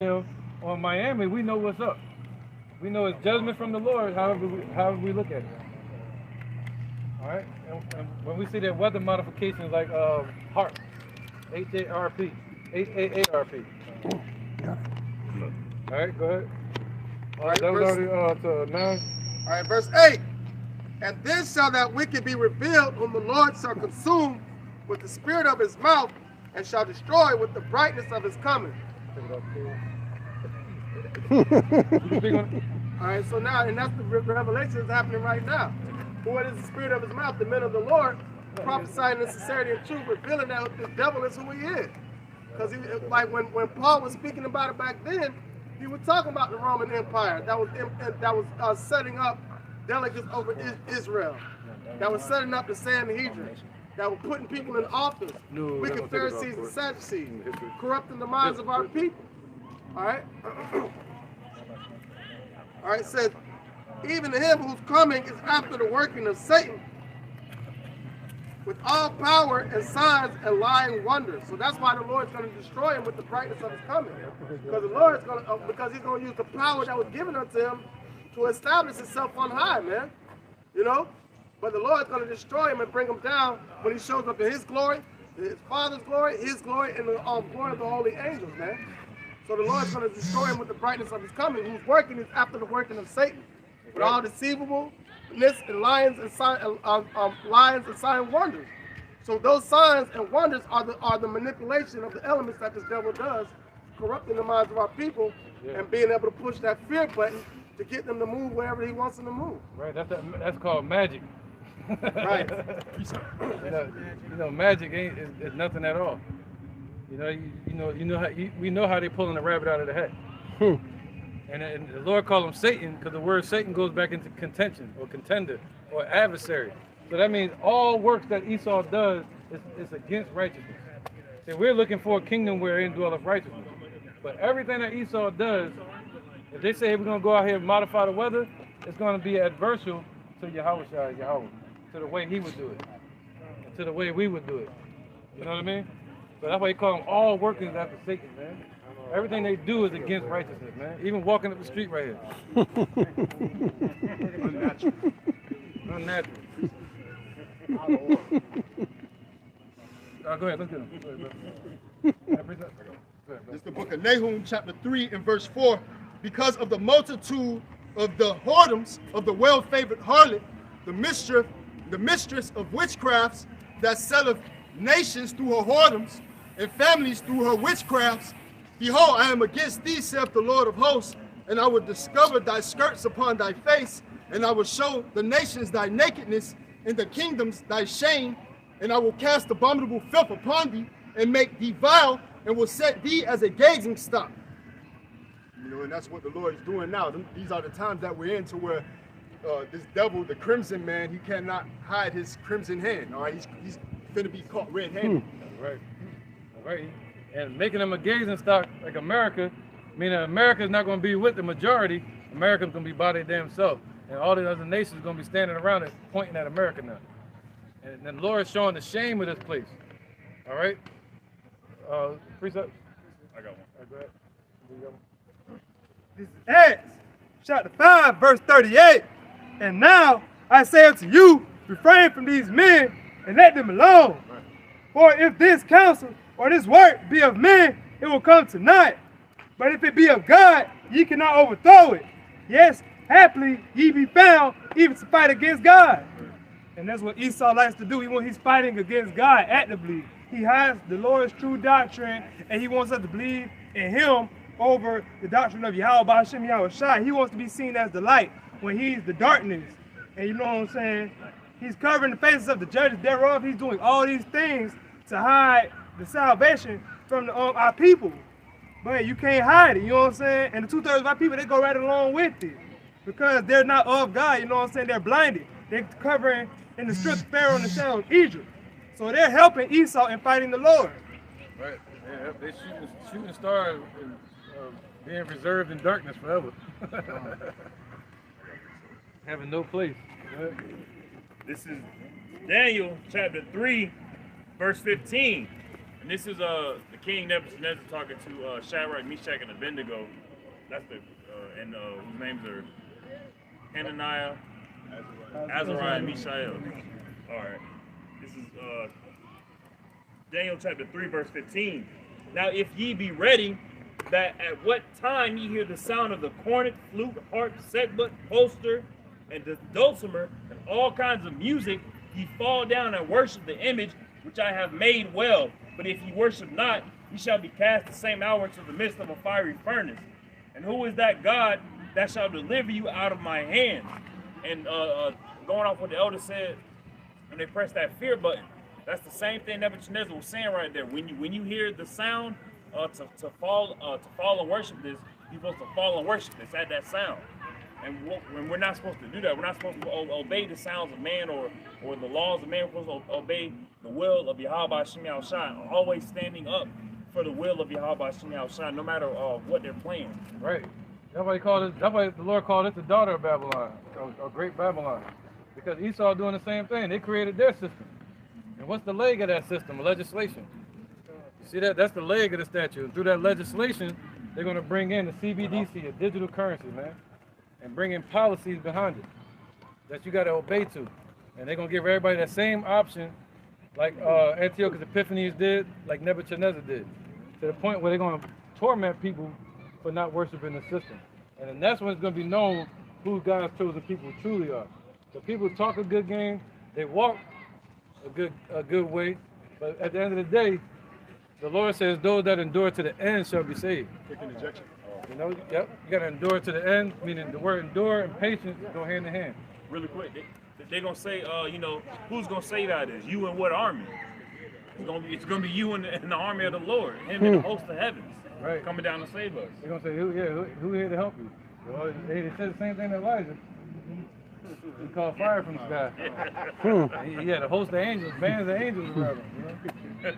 on Miami, we know what's up. We know it's judgment from the Lord, however we look at it. All right? And when we see that weather modification like HARP, H-A-R-P, H-A-A-R-P. All right, go ahead. All right, that was verse, already to 9. all right, verse 8. And then shall that wicked be revealed, whom the Lord shall consume with the spirit of his mouth, and shall destroy with the brightness of his coming. All right, so now, and that's the revelation that's happening right now. For what is the spirit of his mouth? The men of the Lord prophesying in sincerity and truth, revealing that the devil is who he is. Because like when Paul was speaking about it back then, he was talking about the Roman Empire that was setting up delegates over Israel, that was setting up the Sanhedrin, that were putting people in office, wicked Pharisees and Sadducees, corrupting the minds of our people. All right? All right, it says, even to him whose coming is after the working of Satan, with all power and signs and lying wonders. So that's why the Lord's going to destroy him with the brightness of his coming. Because the Lord's going to, because he's going to use the power that was given unto him to establish himself on high, man. You know? But the Lord's going to destroy him and bring him down when he shows up in his glory, his Father's glory, his glory, and the glory of the holy angels, man. So the Lord's going to destroy him with the brightness of his coming, whose working is after the working of Satan, with all deceivableness and lions and sign wonders. So those signs and wonders are the manipulation of the elements that this devil does, corrupting the minds of our people and being able to push that fear button to get them to move wherever he wants them to move. Right, that's called magic. Right. You know, magic is nothing at all. We know how they're pulling the rabbit out of the hat. And the Lord called him Satan because the word Satan goes back into contention or contender or adversary. So that means all works that Esau does is against righteousness. So we're looking for a kingdom wherein dwelleth righteousness. But everything that Esau does, if they say, hey, we're going to go out here and modify the weather, it's going to be adversarial to Yahweh, to the way he would do it, and to the way we would do it. You know what I mean? So that's why they call them all workings after Satan, man. Everything they do is against righteousness, man. Even walking up the street right here. Unnatural. Unnatural. Go ahead, let's get him. This is the book of Nahum, chapter 3 and verse 4. Because of the multitude of the whoredoms of the well-favored harlot, the mistress of witchcrafts that selleth nations through her whoredoms, and families through her witchcrafts, behold, I am against thee, saith the Lord of hosts, and I will discover thy skirts upon thy face, and I will show the nations thy nakedness, and the kingdoms thy shame, and I will cast abominable filth upon thee, and make thee vile, and will set thee as a gazing stock. You know, and that's what the Lord is doing now. These are the times that we're in to where this devil, the crimson man, he cannot hide his crimson hand. All right, he's finna be caught red-handed. Right. Right. And making them a gazing stock like America, meaning America is not going to be with the majority. America's going to be by their damn self. And all the other nations are going to be standing around it, pointing at America now. And the Lord is showing the shame of this place. All right? Precept? I got one. Go ahead. You got one? This is Acts, chapter 5, verse 38. And now I say unto you, refrain from these men and let them alone. Right. For if this counsel or this work be of men, it will come to naught. But if it be of God, ye cannot overthrow it. Yes, happily ye be found even to fight against God. And that's what Esau likes to do. He's fighting against God actively. He has the Lord's true doctrine, and he wants us to believe in him over the doctrine of Yahweh B'Hashem Yahweh Shai. He wants to be seen as the light when he's the darkness. And you know what I'm saying? He's covering the faces of the judges thereof. He's doing all these things to hide the salvation from our people. But you can't hide it, you know what I'm saying? And the 2/3 of our people, they go right along with it. Because they're not of God, you know what I'm saying? They're blinded. They're covering in the strip of Pharaoh and the shadow of Egypt. So they're helping Esau in fighting the Lord. Right. Yeah, they're shooting stars and being reserved in darkness forever. Having no place. This is Daniel chapter 3, verse 15. And this is the King Nebuchadnezzar talking to Shadrach, Meshach, and Abednego. That's the and whose names are Hananiah, Azariah, and Mishael. All right. This is Daniel chapter 3, verse 15. Now, if ye be ready, that at what time ye hear the sound of the cornet, flute, harp, sackbut, poster, and the dulcimer, and all kinds of music, ye fall down and worship the image which I have made well. But if ye worship not, ye shall be cast the same hour into the midst of a fiery furnace. And who is that God that shall deliver you out of my hand? And going off what the elder said, when they press that fear button, that's the same thing Nebuchadnezzar was saying right there. When you hear the sound to fall and worship this, you're supposed to fall and worship this at that sound. And when we're not supposed to do that, we're not supposed to obey the sounds of man or the laws of man. We're supposed to obey the will of Yahweh Shem Yahushua, always standing up for the will of Yahweh Shem Yahushua, no matter what they're playing. Right. That's why the Lord called it the daughter of Babylon, or great Babylon, because Esau doing the same thing. They created their system. And what's the leg of that system? Legislation. You see that? That's the leg of the statute. And through that legislation, they're going to bring in the CBDC, a digital currency, man, and bring in policies behind it that you got to obey to. And they're going to give everybody that same option like Antiochus Epiphanes did, like Nebuchadnezzar did, to the point where they're going to torment people for not worshiping the system. And then that's when it's going to be known who God's chosen people truly are. The people talk a good game, they walk a good way, but at the end of the day, the Lord says those that endure to the end shall be saved. Quick interjection. You know, yep, you got to endure to the end, meaning the word endure and patience go hand in hand. Really quick, they're gonna say, you know, who's gonna save out of this? You and what army? It's gonna be you and the army of the Lord, him and the host of heavens, right, coming down to save us. They're gonna say, who here to help you? Well, they said the same thing to Elijah. He called fire from the sky. He had a host of angels, bands of angels around him. You know?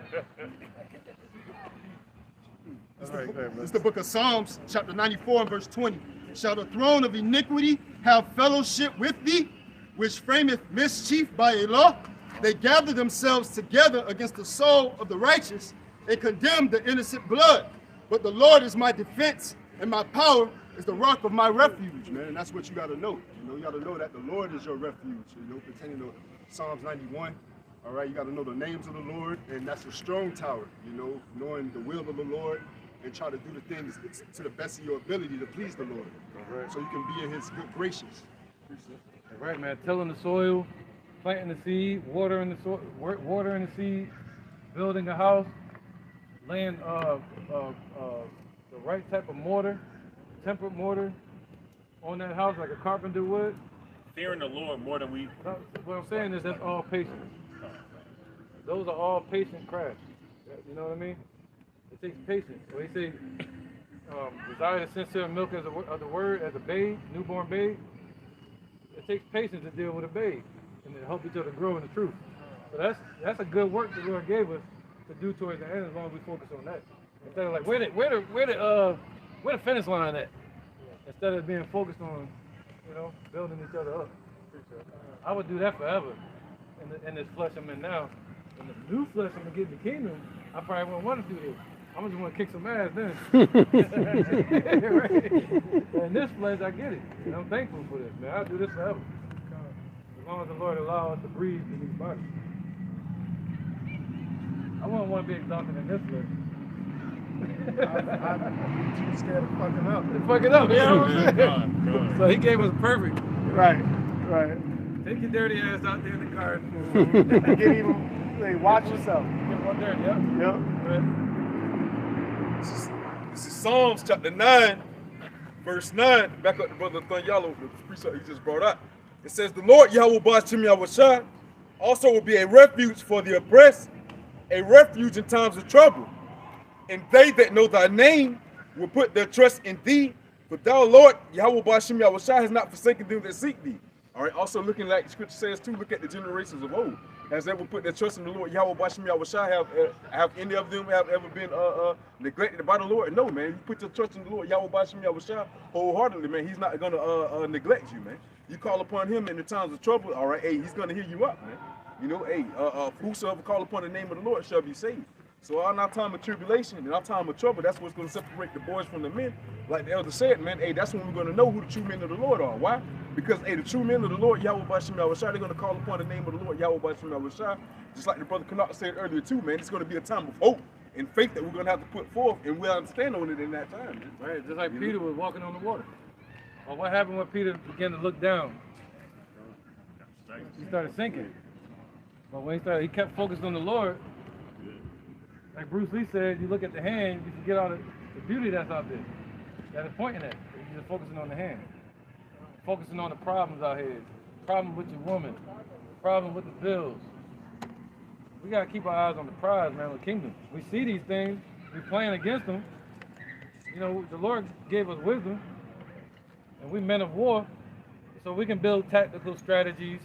This is the book of Psalms, chapter 94 and verse 20. Shall the throne of iniquity have fellowship with thee, which frameth mischief by a law? They gather themselves together against the soul of the righteous and condemn the innocent blood. But the Lord is my defense, and my power is the rock of my refuge, man. And that's what you got to know. You got to know that the Lord is your refuge, pertaining to Psalms 91. All right, you got to know the names of the Lord, and that's a strong tower, knowing the will of the Lord and try to do the things to the best of your ability to please the Lord. Right. So you can be in his good graces. Right, man. Tilling the soil, planting the seed, watering the soil, watering the seed, building a house, laying the right type of mortar, tempered mortar on that house like a carpenter would. Fearing the Lord more than we. What I'm saying is that's all patience. Those are all patient crafts. You know what I mean? It takes patience. So they say, desire the sincere milk of the word as a babe, newborn babe. It takes patience to deal with a babe and to help each other grow in the truth. So that's a good work the Lord gave us to do towards the end, as long as we focus on that. Instead of like where the finish line at? Instead of being focused on, building each other up. I would do that forever. In this flesh I'm in now. In the new flesh I'm gonna get in the kingdom, I probably wouldn't want to do this. I'm just want to kick some ass then. Right? In this flesh I get it. And I'm thankful for this, man. I'll do this forever. As long as the Lord allows us to breathe in these bodies. I wouldn't want to be exalted in this flesh. I'm too scared of fucking up. Fuck it up, you know what I'm saying? So he gave us perfect. Right. Take your dirty ass out there in the car. Get even, watch yourself. Get one dirty, yep. This is Psalms chapter 9, verse 9. Back up to Brother Thanyalo, the precept he just brought up. It says, the Lord Yahweh Ba'ashem Yahushua also will be a refuge for the oppressed, a refuge in times of trouble. And they that know thy name will put their trust in thee. But thou, Lord, Yahweh Ba'ashem Yahushua, has not forsaken them that seek thee. All right, also looking like the scripture says too, look at the generations of old. Has ever put their trust in the Lord Yahweh Ba'ashem Yahushua? Have any of them have ever been neglected by the Lord? No, man. You put your trust in the Lord Yahweh Ba'ashem Yahushua wholeheartedly, man. He's not going to neglect you, man. You call upon him in the times of trouble, all right, hey, he's going to hear you up, man. Whosoever call upon the name of the Lord shall be saved. So in our time of tribulation and our time of trouble, that's what's going to separate the boys from the men. Like the elder said, man, hey, that's when we're going to know who the true men of the Lord are. Why? Because, hey, the true men of the Lord, Yahweh Bashim Yahushua, they're going to call upon the name of the Lord, Yahweh Bashim Yahushua. Just like the brother Canuck said earlier too, man, it's going to be a time of hope and faith that we're going to have to put forth, and we'll understand on it in that time. Man. Right, just like Peter was walking on the water. Or what happened when Peter began to look down? He started sinking. But when he kept focused on the Lord. Like Bruce Lee said, you look at the hand, you can get all the beauty that's out there. That is pointing at. You're just focusing on the hand. Focusing on the problems out here. Problem with your woman. Problem with the bills. We got to keep our eyes on the prize, man, of the kingdom. We see these things. We're playing against them. You know, the Lord gave us wisdom. And we men of war. So we can build tactical strategies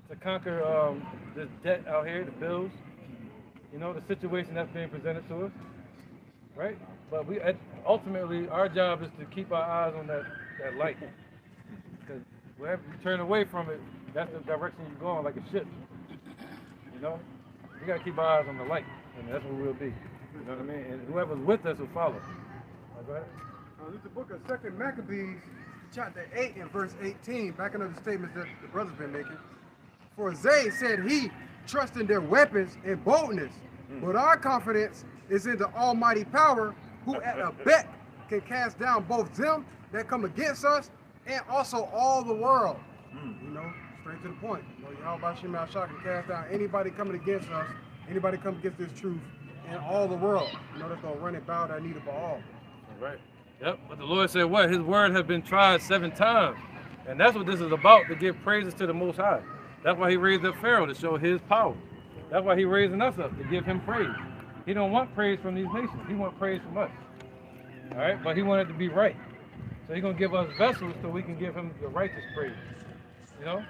to conquer this debt out here, the bills. You know, the situation that's being presented to us, right? But ultimately, our job is to keep our eyes on that light. Because wherever you turn away from it, that's the direction you're going, like a ship. You know? We got to keep our eyes on the light, and that's what we'll be. You know what I mean? And whoever's with us will follow. All right? This is the book of 2 Maccabees, chapter 8 and verse 18, backing up the statements that the brother's been making. For Zay said he trust in their weapons and boldness, but our confidence is in the almighty power, who at a beck can cast down both them that come against us and also all the world. You know, straight to the point. You know, Yahweh Shem Shah can cast down anybody coming against us, anybody coming against this truth, and all the world. You know, that's gonna run and bow that need of all. All right. Yep. But the Lord said what? His word has been tried 7 times. And that's what this is about, to give praises to the Most High. That's why he raised up Pharaoh, to show his power. That's why he's raising us up, to give him praise. He don't want praise from these nations. He wants praise from us. All right? But he wanted to be right. So he's going to give us vessels so we can give him the righteous praise. You know?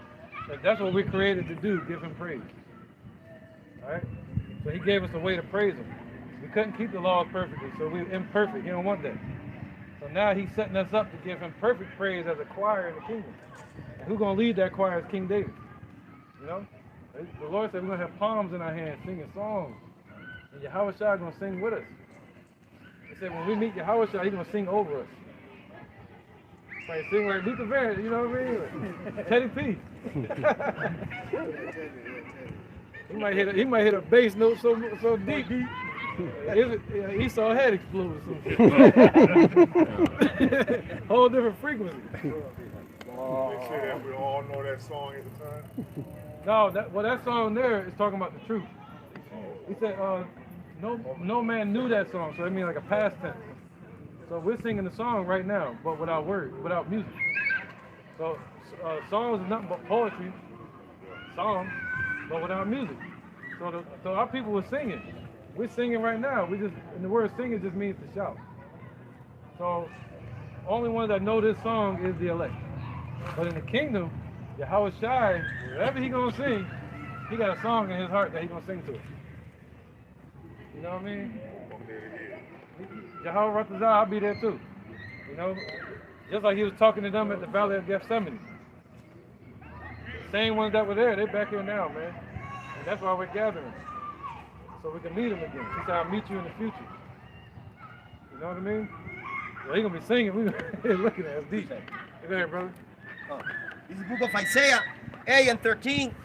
That's what we're created to do, give him praise. All right? So he gave us a way to praise him. We couldn't keep the laws perfectly, so we're imperfect. He don't want that. So now he's setting us up to give him perfect praise as a choir in the kingdom. And who's going to lead that choir is King David. You know? The Lord said we're going to have palms in our hands singing songs. And Yahweh Shah is going to sing with us. He said when we meet Yahweh Shah, he's going to sing over us. Like sing like Luther Vandross, you know what I mean? Teddy P. he might hit a bass note so deep. Esau head exploded or something. Whole different frequency. Make sure that we all know that song at the time. No, that song there is talking about the truth. He said, no man knew that song, so that means like a past tense. So we're singing the song right now, but without words, without music. So songs is nothing but poetry, songs, but without music. So our people were singing. We're singing right now. And the word singing just means to shout. So only ones that know this song is the elect. But in the kingdom, Yahweh Shai, whatever he gonna sing, he got a song in his heart that he gonna sing to it. You know what I mean? Yahweh Ratazah, I'll be there too. You know, just like he was talking to them at the Valley of Gethsemane. The same ones that were there, they're back here now, man. And that's why we're gathering. So we can meet him again. He said, I'll meet you in the future. You know what I mean? So he's gonna be singing, we're looking at us deep. Go ahead, brother. This is the book of Isaiah 8 and 13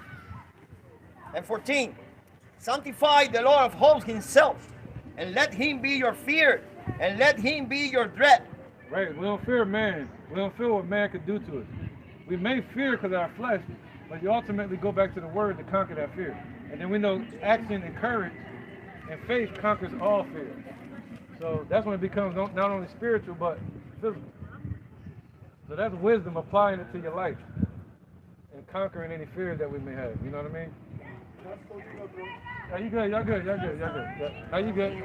and 14. Sanctify the Lord of hosts himself, and let him be your fear, and let him be your dread. Right, we don't fear man. We don't fear what man could do to us. We may fear because of our flesh, but you ultimately go back to the word to conquer that fear. And then we know action and courage and faith conquers all fear. So that's when it becomes not only spiritual, but physical. So that's wisdom, applying it to your life and conquering any fears that we may have. You know what I mean? Are you good? Y'all good? Y'all good? Y'all good? Are you good?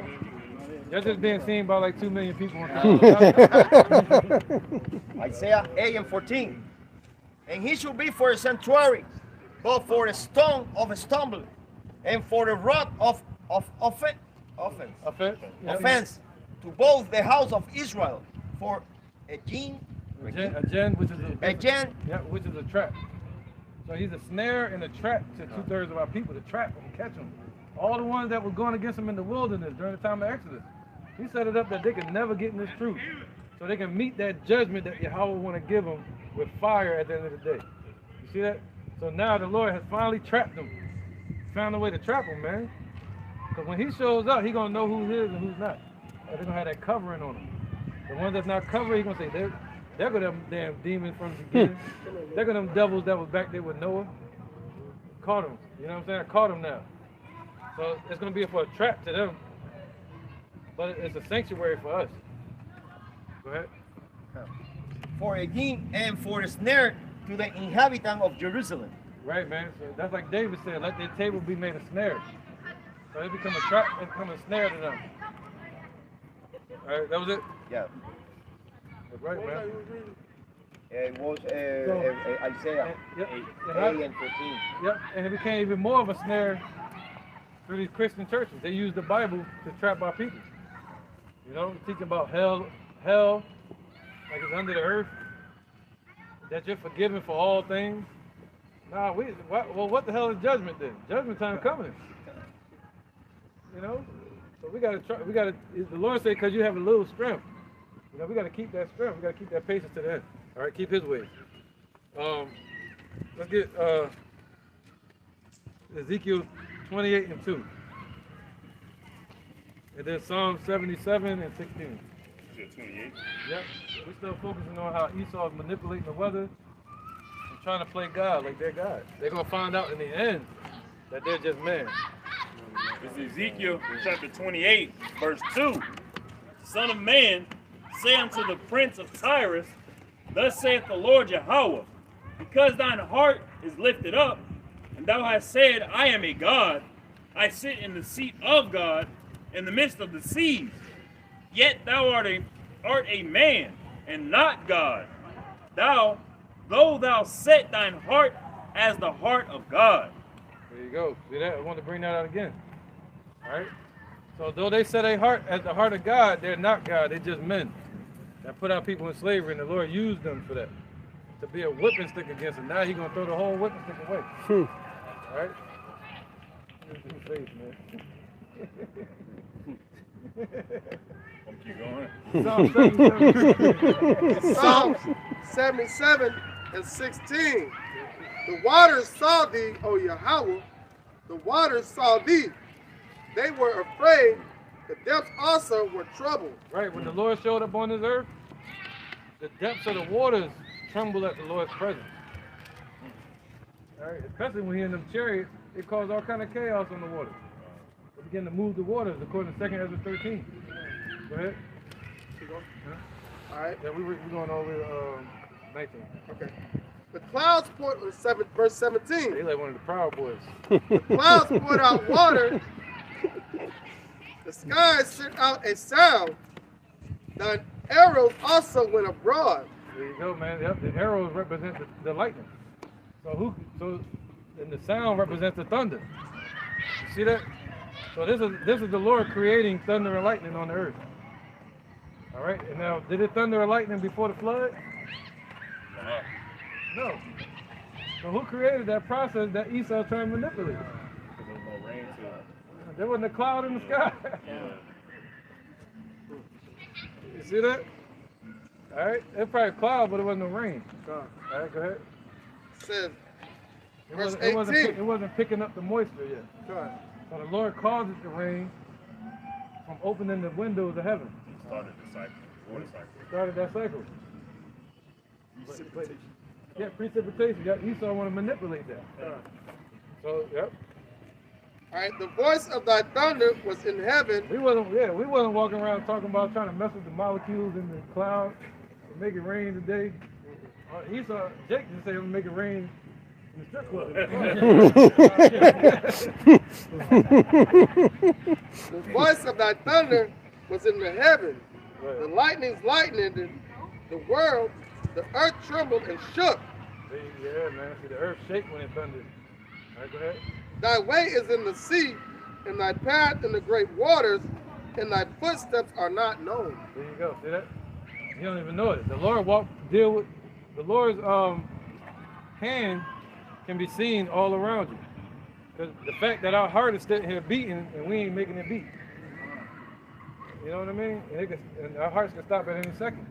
Y'all just being seen by like 2 million people. Isaiah 8 and 14. And he shall be for a sanctuary, but for a stone of stumbling, and for the rod of offense to both the house of Israel, for a gin, which is a trap. So he's a snare and a trap to 2/3 of our people, to trap them, catch them All the ones that were going against him in the wilderness during the time of Exodus. He set it up that they could never get in this truth. So they can meet that judgment that Yahweh want to give them with fire at the end of the day. You see that? So now the Lord has finally trapped them. Found a way to trap them, man. Because when he shows up, he going to know who's his and who's not. And they're going to have that covering on them. The ones that's not covered, he's going to say, they're going to them damn demons from the beginning. They're going to them devils that was back there with Noah. Caught them. You know what I'm saying? I caught them now. So it's going to be for a trap to them. But it's a sanctuary for us. Go ahead. For a guinea and for a snare to the inhabitant of Jerusalem. Right, man. So that's like David said, let their table be made a snare. So it become a trap, it become a snare to them. All right, that was it? Yeah. That's right, man. It was Isaiah Yep. 8 and 13. Yep, and it became even more of a snare through these Christian churches. They use the Bible to trap our people. You know, teaching about hell, like it's under the earth, that you're forgiven for all things. Nah, what the hell is judgment then? Judgment time coming. You know, so we gotta try. The Lord said, because you have a little strength. You know, we gotta keep that strength. We gotta keep that patience to the end. All right, keep His ways. Let's get Ezekiel 28 and 2. And then Psalm 77 and 16. 28. Yep. We're still focusing on how Esau is manipulating the weather and trying to play God like they're God. They're going to find out in the end that they're just men. It's Ezekiel chapter 28, verse 2. Son of man, say unto the prince of Tyrus, thus saith the Lord Yahweh, because thine heart is lifted up, and thou hast said, I am a God, I sit in the seat of God, in the midst of the seas. Yet thou art a man, and not God. Though thou set thine heart as the heart of God. There you go. See that? I want to bring that out again. All right? So though they set a heart as the heart of God, they're not God. They're just men that put our people in slavery, and the Lord used them for that, to be a whipping stick against them. Now He's going to throw the whole whipping stick away. All right? Face, man. Keep going. Psalms 77 and 16. The waters saw thee, O Yahweh. The waters saw thee. They were afraid. The depths also were troubled. Right, when the Lord showed up on this earth, the depths of the waters trembled at the Lord's presence. All right, especially when He in them chariots, it caused all kind of chaos on the water. They began to move the waters according to 2 Ezra 13. Go ahead. All right. Yeah, we're going over 19. Okay. The clouds poured, verse 17. They like one of the Proud Boys. The clouds poured out water. The skies sent out a sound. The arrows also went abroad. There you go, man. Yep, the arrows represent the lightning. And the sound represents the thunder. You see that? So this is the Lord creating thunder and lightning on the earth. All right. And now, did it thunder and lightning before the flood? No. So who created that process that Esau trying to manipulate? Because there was no rain to There wasn't a cloud in the sky. You see that? All right. It's probably a cloud, but it wasn't no rain. All right, go ahead. It says, It verse wasn't, 18. it wasn't picking up the moisture yet. So the Lord caused it to rain from opening the windows of heaven. started the cycle, water cycle. Started that cycle. Yeah, precipitation. Yeah, Esau want to manipulate that. So, yep. All right, the voice of thy thunder was in heaven. We wasn't walking around talking about trying to mess with the molecules in the cloud and make it rain today. Esau, Jake just said, "I'm gonna make it rain in the strip club." The voice of thy thunder was in the heaven. Right. The lightnings lightened the world. The earth trembled and shook. Yeah, man. See, the earth shake when it thunders. All right, go ahead. Thy way is in the sea, and thy path in the great waters, and thy footsteps are not known. There you go. See that? You don't even know it. The Lord the Lord's hand can be seen all around you. Because the fact that our heart is sitting here beating and we ain't making it beat. You know what I mean? And our hearts can stop at any second.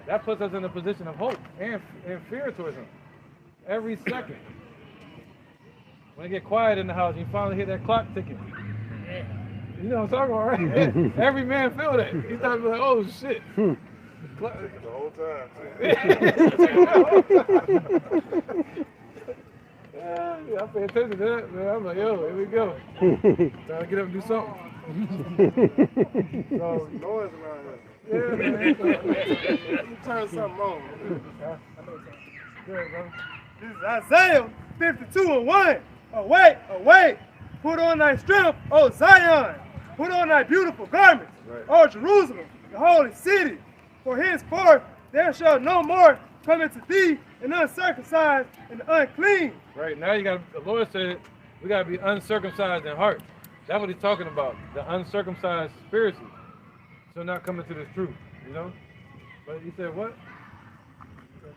That puts us in a position of hope and fear towards him. Every second. When it get quiet in the house, you finally hear that clock ticking. You know what I'm talking about, right? Every man feel that. He starts to be like, oh shit. The whole time. Yeah, I pay attention to that, man. I'm like, yo, here we go. Trying to get up and do something. So noise around here. Yeah, man. You turn something on. Good, bro. This is Isaiah 52:1. Awake, awake. Put on thy strength, O Zion. Put on thy beautiful garments, Right. O Jerusalem, the holy city. For henceforth there shall no more come into thee an uncircumcised and unclean. Right, now you got, the Lord said, we got to be uncircumcised in heart. That's what he's talking about. The uncircumcised spiritually. So not coming to this truth, you know? But he said what?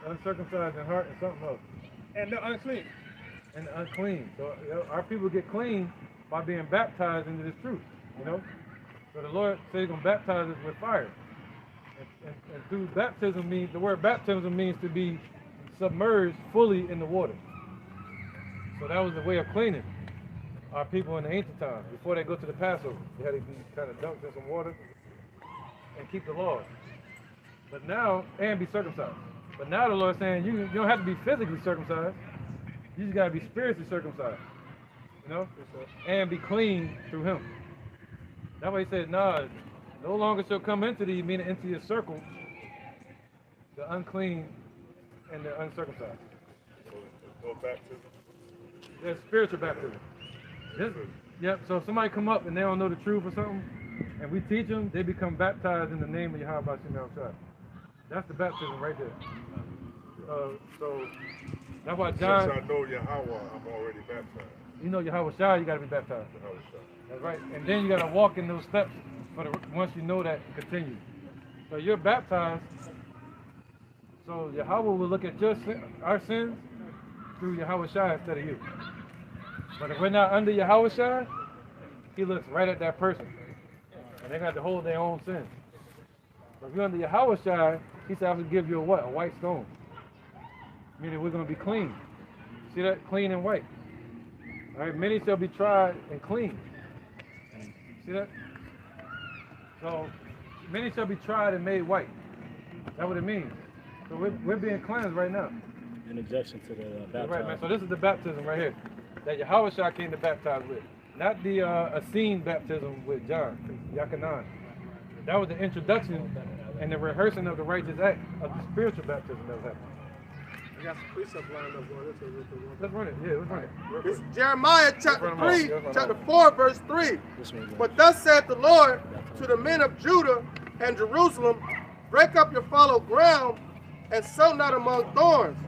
Uncircumcised in heart and something else. And the unclean. And unclean. So you know, our people get clean by being baptized into this truth, you know? So the Lord said he's going to baptize us with fire. And through baptism means, the word baptism means to be submerged fully in the water. So that was the way of cleaning our people in the ancient times. Before they go to the Passover, they had to be kind of dunked in some water and keep the laws. But now, and be circumcised. But now the Lord's saying you don't have to be physically circumcised. You just got to be spiritually circumcised. You know? And be clean through him. That's why he said, nah, no longer shall come into thee, meaning into your circle, the unclean and the uncircumcised. No baptism. There's spiritual baptism. Yep, so if somebody come up and they don't know the truth or something, and we teach them, they become baptized in the name of Yahweh Bashim Al-Shai. That's the baptism right there. So that's why John, Since I know Yahweh, I'm already baptized. you know Yahweh Shai, you got to be baptized. Yahweh Shai. That's right. And then you got to walk in those steps once you know that, continue. So you're baptized. So Yahweh will look at our sins through Yahweh Shai instead of you. But if we're not under Yahweh Shai, he looks right at that person. And they got to hold their own sins. But if you're under Yahweh Shai, he said, I will give you a what? A white stone. Meaning we're going to be clean. See that? Clean and white. All right, many shall be tried and clean. See that? So, many shall be tried and made white. That's what it means. So we're being cleansed right now. In objection to the baptism. Right, man. So this is the baptism right here that Yahweh Shai came to baptize with. Not the Essene baptism with John, Yakanan. That was the introduction and the rehearsing of the righteous act of the spiritual baptism that was happening. I got some precepts lined up for this. Let's run it. Yeah, let's run it. It's Jeremiah chapter Let's run 'em 3, off. chapter 4, verse 3. But thus saith the Lord to the men of Judah and Jerusalem, break up your fallow ground and sow not among thorns.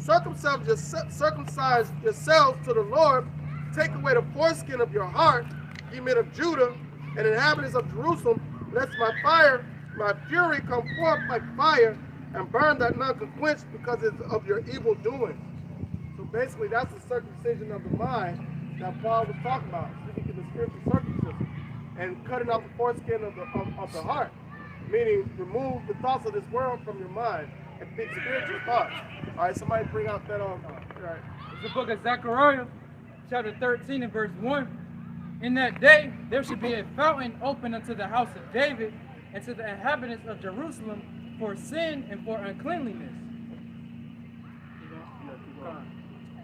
Circumcise yourselves to the Lord. Take away the foreskin of your heart, ye men of Judah and inhabitants of Jerusalem, lest my fury come forth like fire and burn that none can quench because of your evil doing. So basically, that's the circumcision of the mind that Paul was talking about, speaking to the spiritual circumcision and cutting out the foreskin of the heart, meaning remove the thoughts of this world from your mind and think spiritual thoughts. All right, somebody bring out that on. All right. It's the book of Zechariah, chapter 13 and verse 1. In that day there should be a fountain open unto the house of David and to the inhabitants of Jerusalem for sin and for uncleanliness.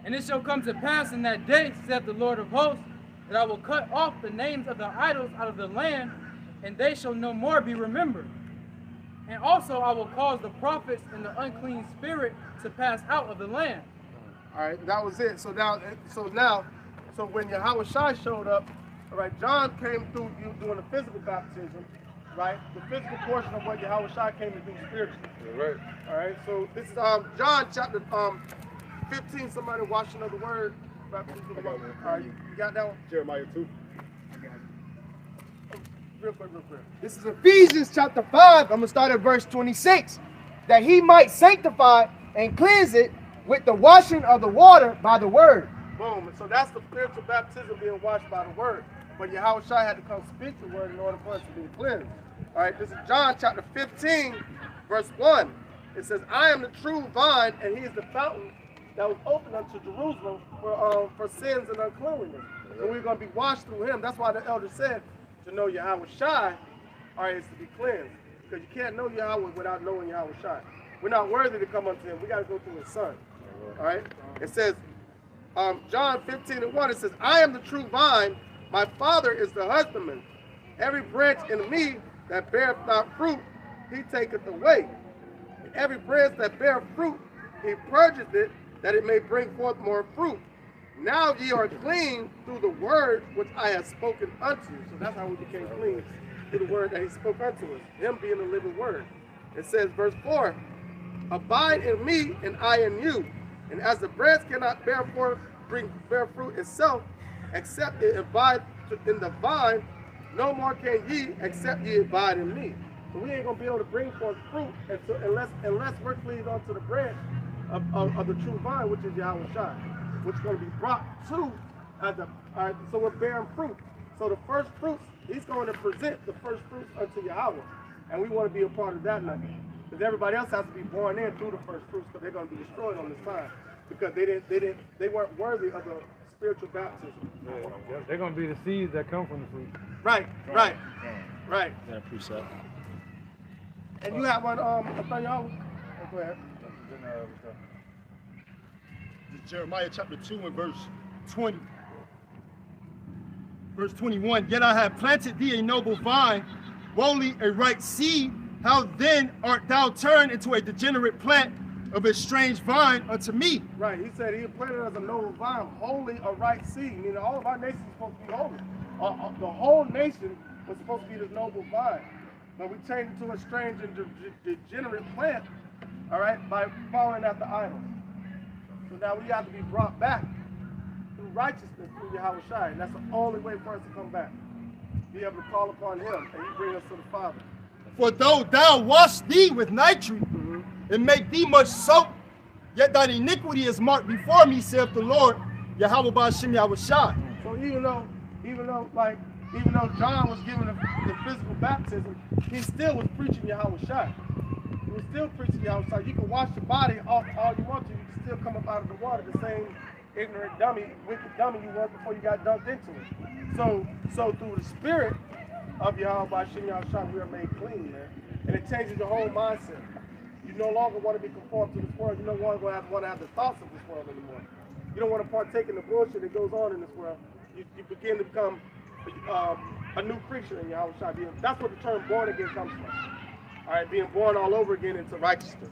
And it shall come to pass in that day, saith the Lord of hosts, that I will cut off the names of the idols out of the land, and they shall no more be remembered. And also I will cause the prophets and the unclean spirit to pass out of the land. All right, that was it. So now, when Yahweh Shai showed up, all right, John came through you doing the physical baptism, right? The physical portion of what Yahweh Shai came to do spiritually. Right. All right, so this is John chapter 15. Somebody watching of the word. Baptism of the word. All right, you got that one? Jeremiah 2. Real quick. This is Ephesians chapter 5. I'm going to start at verse 26. That he might sanctify and cleanse it with the washing of the water by the word, Boom. And so that's the spiritual baptism, being washed by the word. But Yahweh Shai had to come speak the word in order for us to be cleansed. All right, this is John chapter 15, verse 1. It says, I am the true vine, and he is the fountain that was opened unto Jerusalem for sins and uncleanliness. And we're going to be washed through him. That's why the elder said, to know Yahweh Shai, all right, is to be cleansed. Because you can't know Yahweh without knowing Yahweh Shai. We're not worthy to come unto him. We got to go through his son. All right? It says, John 15:1, it says, I am the true vine, my Father is the husbandman. Every branch in me that beareth not fruit, he taketh away. And every branch that beareth fruit, he purgeth it, that it may bring forth more fruit. Now ye are clean through the word which I have spoken unto you. So that's how we became clean, through the word that he spoke unto us, him being the living word. It says, verse 4, abide in me, and I in you. And as the branch cannot bear fruit itself, except it abide in the vine, no more can ye, except ye abide in me. So we ain't gonna be able to bring forth fruit unless we're cleaved onto the branch of the true vine, which is Yahweh Shai, which is gonna be brought to as a. All right, so we're bearing fruit. So the first fruits, he's going to present the first fruits unto Yahweh, and we want to be a part of that now. Because everybody else has to be born in through the first fruits, because they're going to be destroyed on this time, because they weren't worthy of the spiritual baptism. Yeah, they're going to be the seeds that come from the fruit. Right. Got a precept. And you have one, Nathaniel? Go ahead. Jeremiah chapter 2 and verse 20. Verse 21, yet I have planted thee a noble vine, wholly a right seed. How then art thou turned into a degenerate plant of a strange vine unto me? Right, he said he planted us a noble vine, wholly a right seed. Meaning all of our nation is supposed to be holy. The whole nation was supposed to be this noble vine. But we changed it to a strange and degenerate plant, all right, by following after idols. So now we have to be brought back through righteousness through Yahweh Shai. And that's the only way for us to come back. Be able to call upon him, and he bring us to the Father. For though thou wash thee with nitrate, and make thee much soap, yet thine iniquity is marked before me, saith the Lord, Yahweh Ba'ashem Yahweh Shai. So even though John was given the physical baptism, he still was preaching Yahweh Shai. He was still preaching Yahweh Shai. You can wash your body off all you want to. You can still come up out of the water the same ignorant dummy, wicked dummy you was before you got dunked into it. So through the spirit of Yahweh Ba'ashem Yahweh Shai, we are made clean, man. And it changes your whole mindset. You no longer want to be conformed to this world. You no longer want to have the thoughts of this world anymore. You don't want to partake in the bullshit that goes on in this world. You begin to become a new creature in Yahweh Shai. That's what the term born again comes from. All right, being born all over again into righteousness.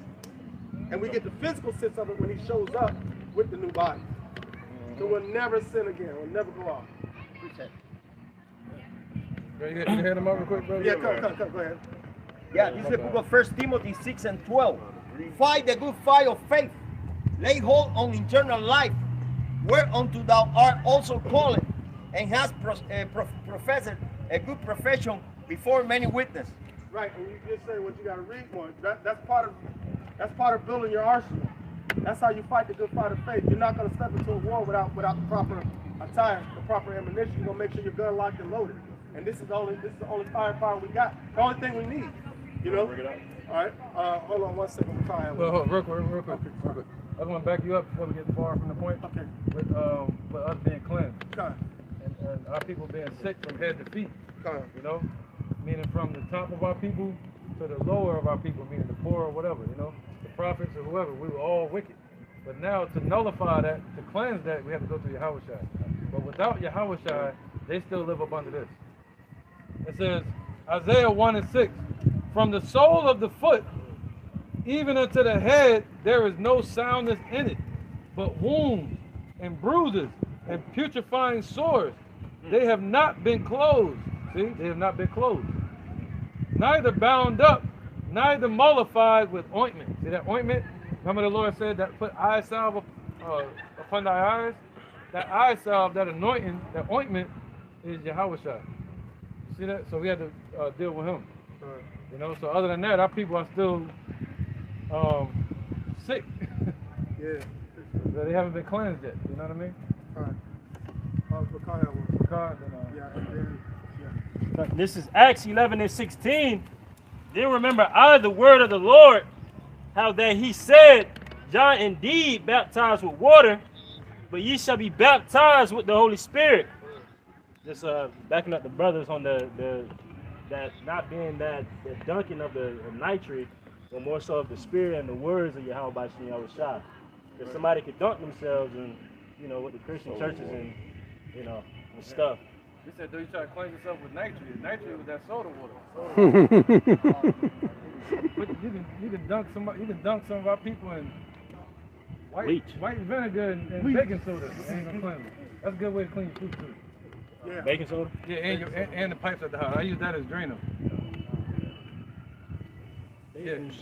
And we get the physical sense of it when he shows up with the new body. So we'll never sin again. We'll never go off. You can hand them over quick, brother? Yeah, come, go ahead. Yeah, this is the book of 1 Timothy 6 and 12. Fight the good fight of faith. Lay hold on eternal life, whereunto thou art also called, and hast professed a good profession before many witnesses. Right, and you just say what you got to read more. That's part of building your arsenal. That's how you fight the good fight of faith. You're not going to step into a war without the proper attire, the proper ammunition. You're going to make sure your gun locked and loaded. And this is the only firepower we got. The only thing we need. You know? All right. Hold on 1 second. Well, real quick. I just want to back you up before we get far from the point. Okay. With us being cleansed. Okay. And our people being sick from head to feet. Okay. You know? Meaning from the top of our people to the lower of our people, meaning the poor or whatever, you know? The prophets or whoever, we were all wicked. But now to nullify that, to cleanse that, we have to go through Yahweh Shai. But without Yahweh Shai, they still live up under this. It says, Isaiah 1 and 6, from the sole of the foot even unto the head, there is no soundness in it, but wounds and bruises and putrefying sores. They have not been closed. See, they have not been closed. Neither bound up, neither mollified with ointment. See that ointment? Remember the Lord said that put eye salve upon thy eyes? That eye salve, that anointing, that ointment is Yahweh Shai. See that? So we had to deal with him. You know, so other than that, our people are still sick. Yeah. They haven't been cleansed yet. You know what I mean? Bakar had one. Bakar, then, Yeah, and then, This is Acts 11 and 16. Then remember I, the word of the Lord, how that he said, John indeed baptized with water, but ye shall be baptized with the Holy Spirit. Just backing up the brothers on the that not being that the dunking of the nitrate, but more so of the spirit and the words of Yahweh by Shem Yahushua. Because somebody could dunk themselves and with the Christian churches and and stuff. You said, do you try to cleanse yourself with nitrate? Nitrate was that soda water. You can dunk somebody. You can dunk some of our people in white vinegar and baking soda. Ain't gonna cleanse them. That's a good way to clean your food too. yeah. Baking soda? Yeah, and the pipes at the house. I use that as drainer. Yeah. This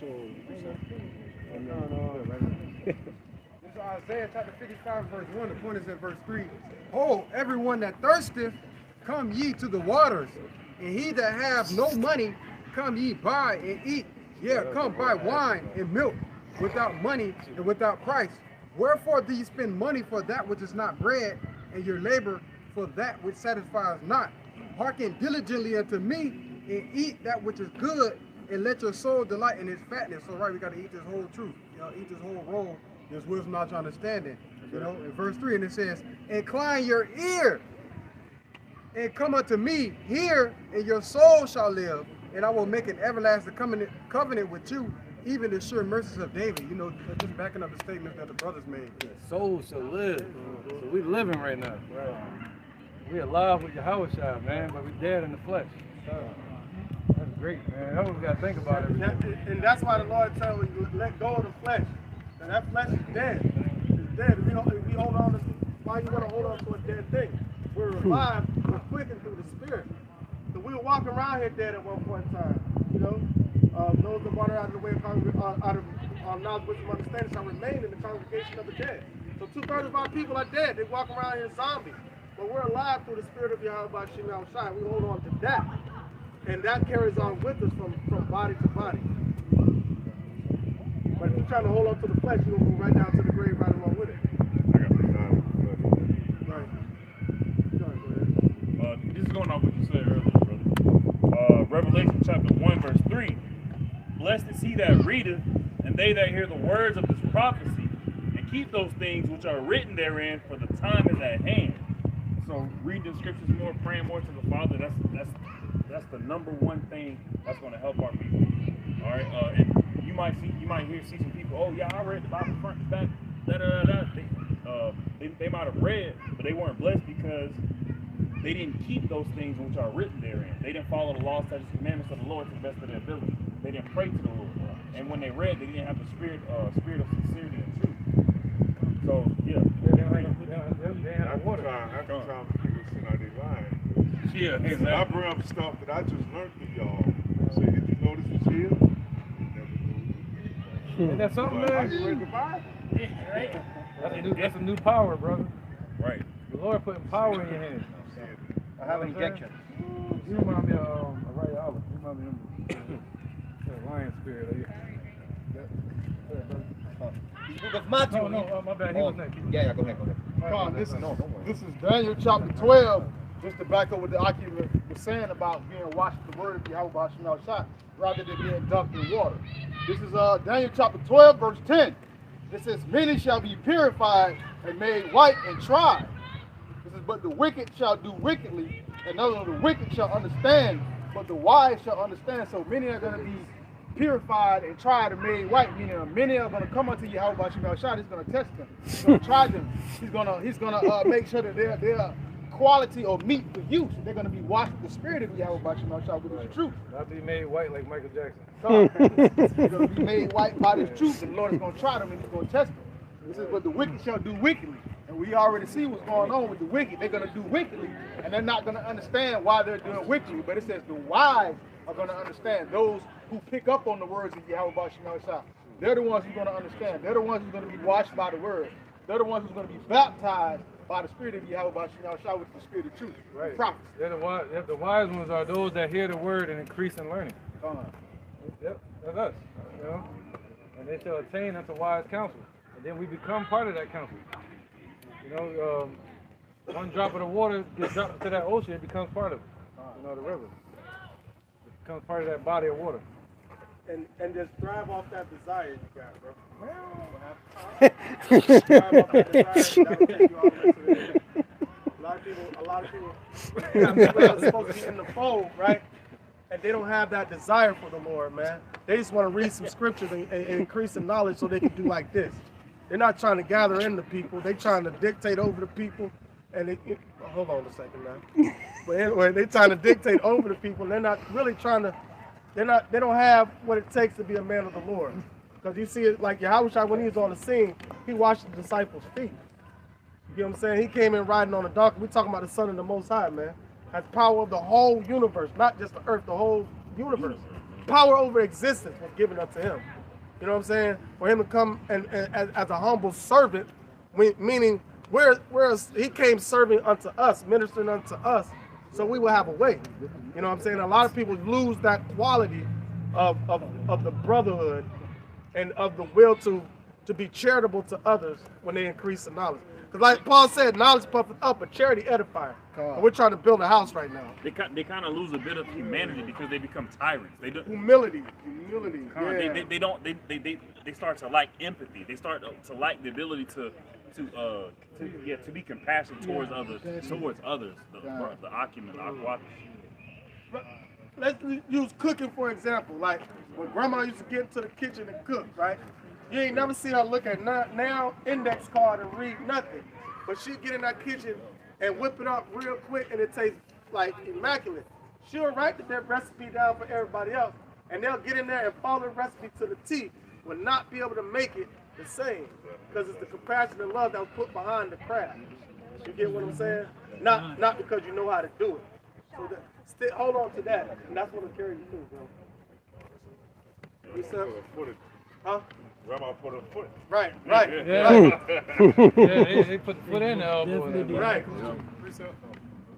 is Isaiah chapter 55, verse 1. The point is at verse 3. Oh, everyone that thirsteth, come ye to the waters, and he that have no money, come ye buy and eat. Yeah, come buy wine and milk without money and without price. Wherefore do ye spend money for that which is not bread, and your labor for that which satisfies not? Hearken diligently unto me, and eat that which is good, and let your soul delight in its fatness. So right, we got to eat this whole truth. Eat this whole roll. There's wisdom, knowledge, understanding. In verse 3, and it says, incline your ear and come unto me, hear, and your soul shall live, and I will make an everlasting covenant with you, even the sure mercies of David. Just backing up the statements that the brothers made. Soul shall live. So we living right now. We alive with Yahweh, man, but we dead in the flesh. That's great, man. That's what we got to think about every day. And that's why the Lord tells you, let go of the flesh. And that flesh is dead. It's dead. If we hold on to, why you want to hold on to a dead thing? We're revived, we're quickened through the Spirit. So we were walking around here dead at one point in time. Those that water out of the way out of knowledge, wisdom, understanding shall remain in the congregation of the dead. So 2/3 of our people are dead. They walk around here zombies. But we're alive through the Spirit of Yahweh by Shem Yahushua. We hold on to that. And that carries on with us from body to body. But if you're trying to hold on to the flesh, you're going to go right down to the grave right along with it. I got to die with the flesh. Right. Sorry, go ahead. This is going off what you said earlier, brother. Revelation chapter 1, verse 3. Blessed is he that readeth, and they that hear the words of this prophecy, and keep those things which are written therein, for the time is at hand. So reading the scriptures more, praying more to the Father, that's the number one thing that's going to help our people. All right, and you might see some people. Oh yeah, I read the Bible front to back. They might have read, but they weren't blessed because they didn't keep those things which are written therein. They didn't follow the laws, statutes, and commandments of the Lord to the best of their ability. They didn't pray to the Lord, and when they read, they didn't have the spirit of sincerity and truth. So yeah, I can try to people sin out their lives. yeah, And I bring up stuff that I just learned from y'all. Say, did you know this was here? Ain't that something, But I man? read the Bible. yeah, right. That's a new power, brother. Right. The Lord putting power in your hands. I have injection. You remind me of Ray Olive. You remind me of the lion spirit. The book of Matthew. No, my bad. He was next. Yeah, go ahead. Come, this is Daniel chapter 12. Just to back up what the Aki was saying about being washed with the word of Yahweh by Shem Yahushua, rather than being dunked in water. This is Daniel chapter 12, verse 10. It says, many shall be purified and made white and tried. This is, but the wicked shall do wickedly, and none of the wicked shall understand, but the wise shall understand. So many are going to be purified and tried and made white, meaning many are going to come unto Yahweh by Shem Yahushua. He's going to test them. He's going to try them. He's going to make sure that they're quality or meat for use. They're going to be washed with the spirit of Yahweh by Shem Yahushua, which is the truth. Not to be made white like Michael Jackson. They're going to be made white by this truth, and the Lord is going to try them and he's going to test them. He says, but the wicked shall do wickedly. And we already see what's going on with the wicked. They're going to do wickedly, and they're not going to understand why they're doing wickedly. But it says the wise are going to understand. Those who pick up on the words of Yahweh by Shem Yahushua, they're the ones who's going to understand. They're the ones who's going to be washed by the word. They're the ones who's going to be baptized by the spirit of Yahweh by Shem Yahushua, which is the spirit of truth. Right. Prophets. The wise ones are those that hear the word and increase in learning. Yep, that's us. And they shall attain unto wise counsel. And then we become part of that counsel. one drop of the water gets dropped into that ocean, it becomes part of it. You know, the river. It becomes part of that body of water. And just thrive off that desire you got, bro. A lot of people are supposed to be in the fold, right? And they don't have that desire for the Lord, man. They just want to read some scriptures and increase in knowledge so they can do like this. They're not trying to gather in the people. They're trying to dictate over the people. And hold on a second now. But anyway, they're trying to dictate over the people. They're not really trying to. They don't have what it takes to be a man of the Lord. Because you see it like Yahushua, when he was on the scene, he washed the disciples' feet. You know what I'm saying? He came in riding on a donkey. We're talking about the Son of the Most High, man. Has power of the whole universe, not just the earth, the whole universe. Power over existence was given unto him. You know what I'm saying? For him to come and as a humble servant, meaning whereas he came serving unto us, ministering unto us, so we will have a way. You know what I'm saying? A lot of people lose that quality of the brotherhood and of the will to be charitable to others when they increase in knowledge. Because like Paul said, knowledge puffeth up, but charity edifies. And we're trying to build a house right now. They kind of lose a bit of humanity because they become tyrants. They do, humility. Yeah. They start to lack empathy. They start to lack the ability to be compassionate towards others, the acumen, the aquatic. Let's use cooking for example. Like when grandma used to get into the kitchen and cook, right? You ain't never seen her look at now index card and read nothing. But she'd get in that kitchen and whip it up real quick and it tastes like immaculate. She'll write that recipe down for everybody else and they'll get in there and follow the recipe to the T, will not be able to make it the same. Because it's the compassion and love that was put behind the craft. You get what I'm saying? Not because you know how to do it. So hold on to that. And that's what will carry you through, bro. You said? Huh? Grandma put her foot. Right. Yeah, they put the foot in the elbow. Right.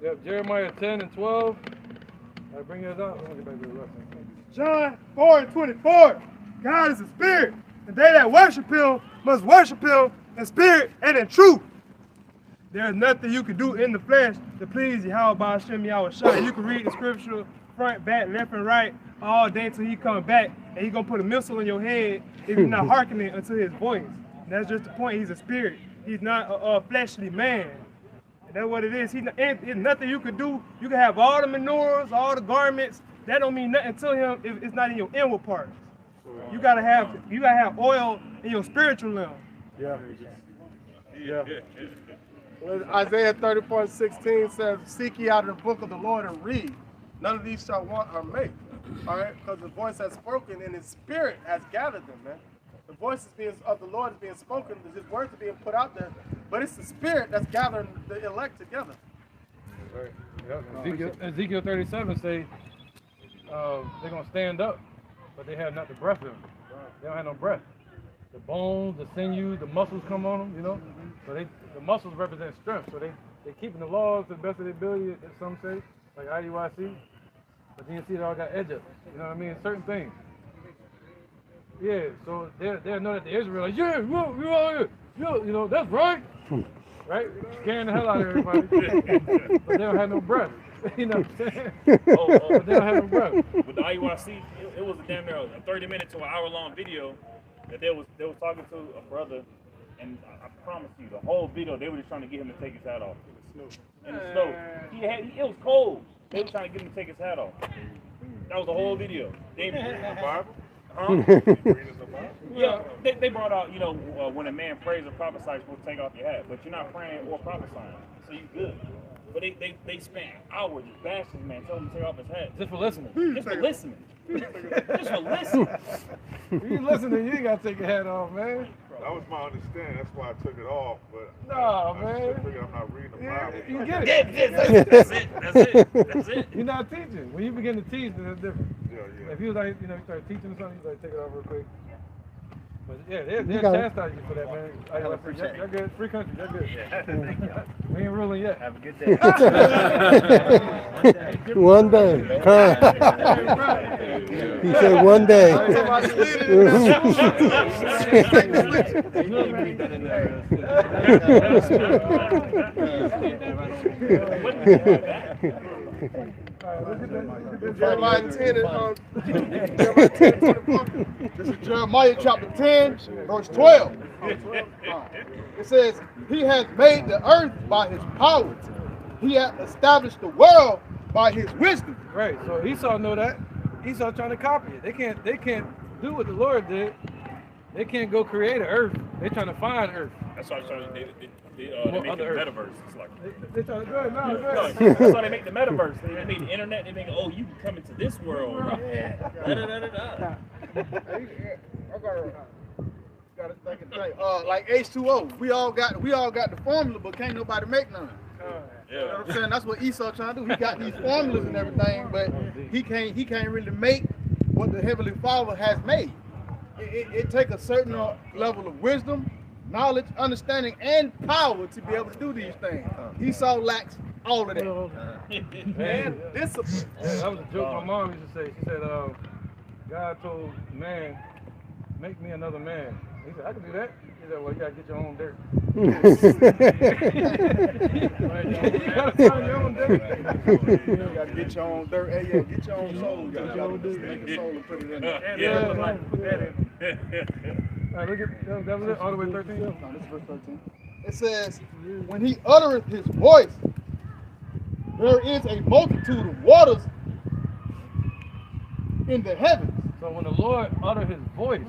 Yep, Jeremiah 10 and 12. I bring that up. John 4 and 24. God is a spirit, and they that worship him must worship him in spirit and in truth. There is nothing you can do in the flesh to please Yahweh by Hashem Yahweh. You can read the scripture front, back, left, and right all day until he comes back, and he's going to put a missile in your head if you're not hearkening unto his voice. And that's just the point. He's a spirit. He's not a fleshly man. And that's what it is. There's nothing you can do. You can have all the manures, all the garments. That don't mean nothing to him if it's not in your inward parts. You gotta have oil in your spiritual limb. Yeah. Well, Isaiah 34:16 says, "Seek ye out of the book of the Lord and read. None of these shall want or make." All right, because the voice has spoken and his spirit has gathered them, man. The voice of the Lord is being spoken, his words are being put out there, but it's the spirit that's gathering the elect together. Right. Yep. Ezekiel 37 say they're gonna stand up, but they have not the breath in them. They don't have no breath. The bones, the sinews, the muscles come on them, you know. So the muscles represent strength. So they keeping the laws to the best of their ability, as some say, like IUIC. But then you see they all got edges. You know what I mean? Certain things. Yeah, so they'll know that the Israelites, yeah, whoa, you all here. You know, that's right. Right? Scaring the hell out of everybody. But they don't have no breath. You know what I'm saying? But they don't have no breath. With the IUIC, it was a damn near a 30-minute to an hour-long video that they was talking to a brother, and I promise you, the whole video, they were just trying to get him to take his hat off. In the snow. It was cold. They were trying to get him to take his hat off. That was the whole video. They reading the Bible? Yeah, they brought out, you know, when a man prays or prophesies, you're supposed to take off your hat, but you're not praying or prophesying, so you good. But they spent hours just bashing the man, telling him to take off his hat. Just for listening. Just for listening. Just for listening. If you listening, you ain't got to take your hat off, man. That was my understanding. That's why I took it off. But no, I man. figured I'm not reading the Bible. You get it. That's it. You're not teaching. When you begin to teach, then it's different. Yeah. If you was like, you know, you started teaching or something, you like take it off real quick. But yeah, they'll chastise you for that, man. I appreciate it. You're good. Free country. You're good. Yeah. We ain't ruling yet. Have a good day. One day. He said one day. Jeremiah 10 and Jeremiah 10, 24. This is Jeremiah chapter 10, verse 12. It says, He has made the earth by his power. He hath established the world by his wisdom. Right. So Esau know that. Esau trying to copy it. They can't do what the Lord did. They can't go create an earth. They're trying to find earth. That's why they make the metaverse. It's like, They trying to go ahead, no, go no, ahead. that's why they make the metaverse. They make the internet. They make, oh, you can come into this world. Da, da, da, da, da. I gotta think and think. Like H2O, we all got the formula, but can't nobody make none. You know what I'm saying? That's what Esau trying to do. He got these formulas and everything, but he can't really make what the Heavenly Father has made. It takes a certain level of wisdom, knowledge, understanding, and power to be able to do these things. Esau lacks all of that. And discipline. Yeah, that was a joke my mom used to say. She said, God told man, make me another man. He said, I can do that. He said, well, you gotta get your own dirt. You gotta find your own dirt. You gotta get your own dirt. Hey, yeah, get your own soul. You gotta make the soul and put it in there. Yeah. Put that in. All right, look at that was it, all the way 13. No, this is verse 13. It says, when he uttereth his voice, there is a multitude of waters in the heavens. So when the Lord uttered his voice,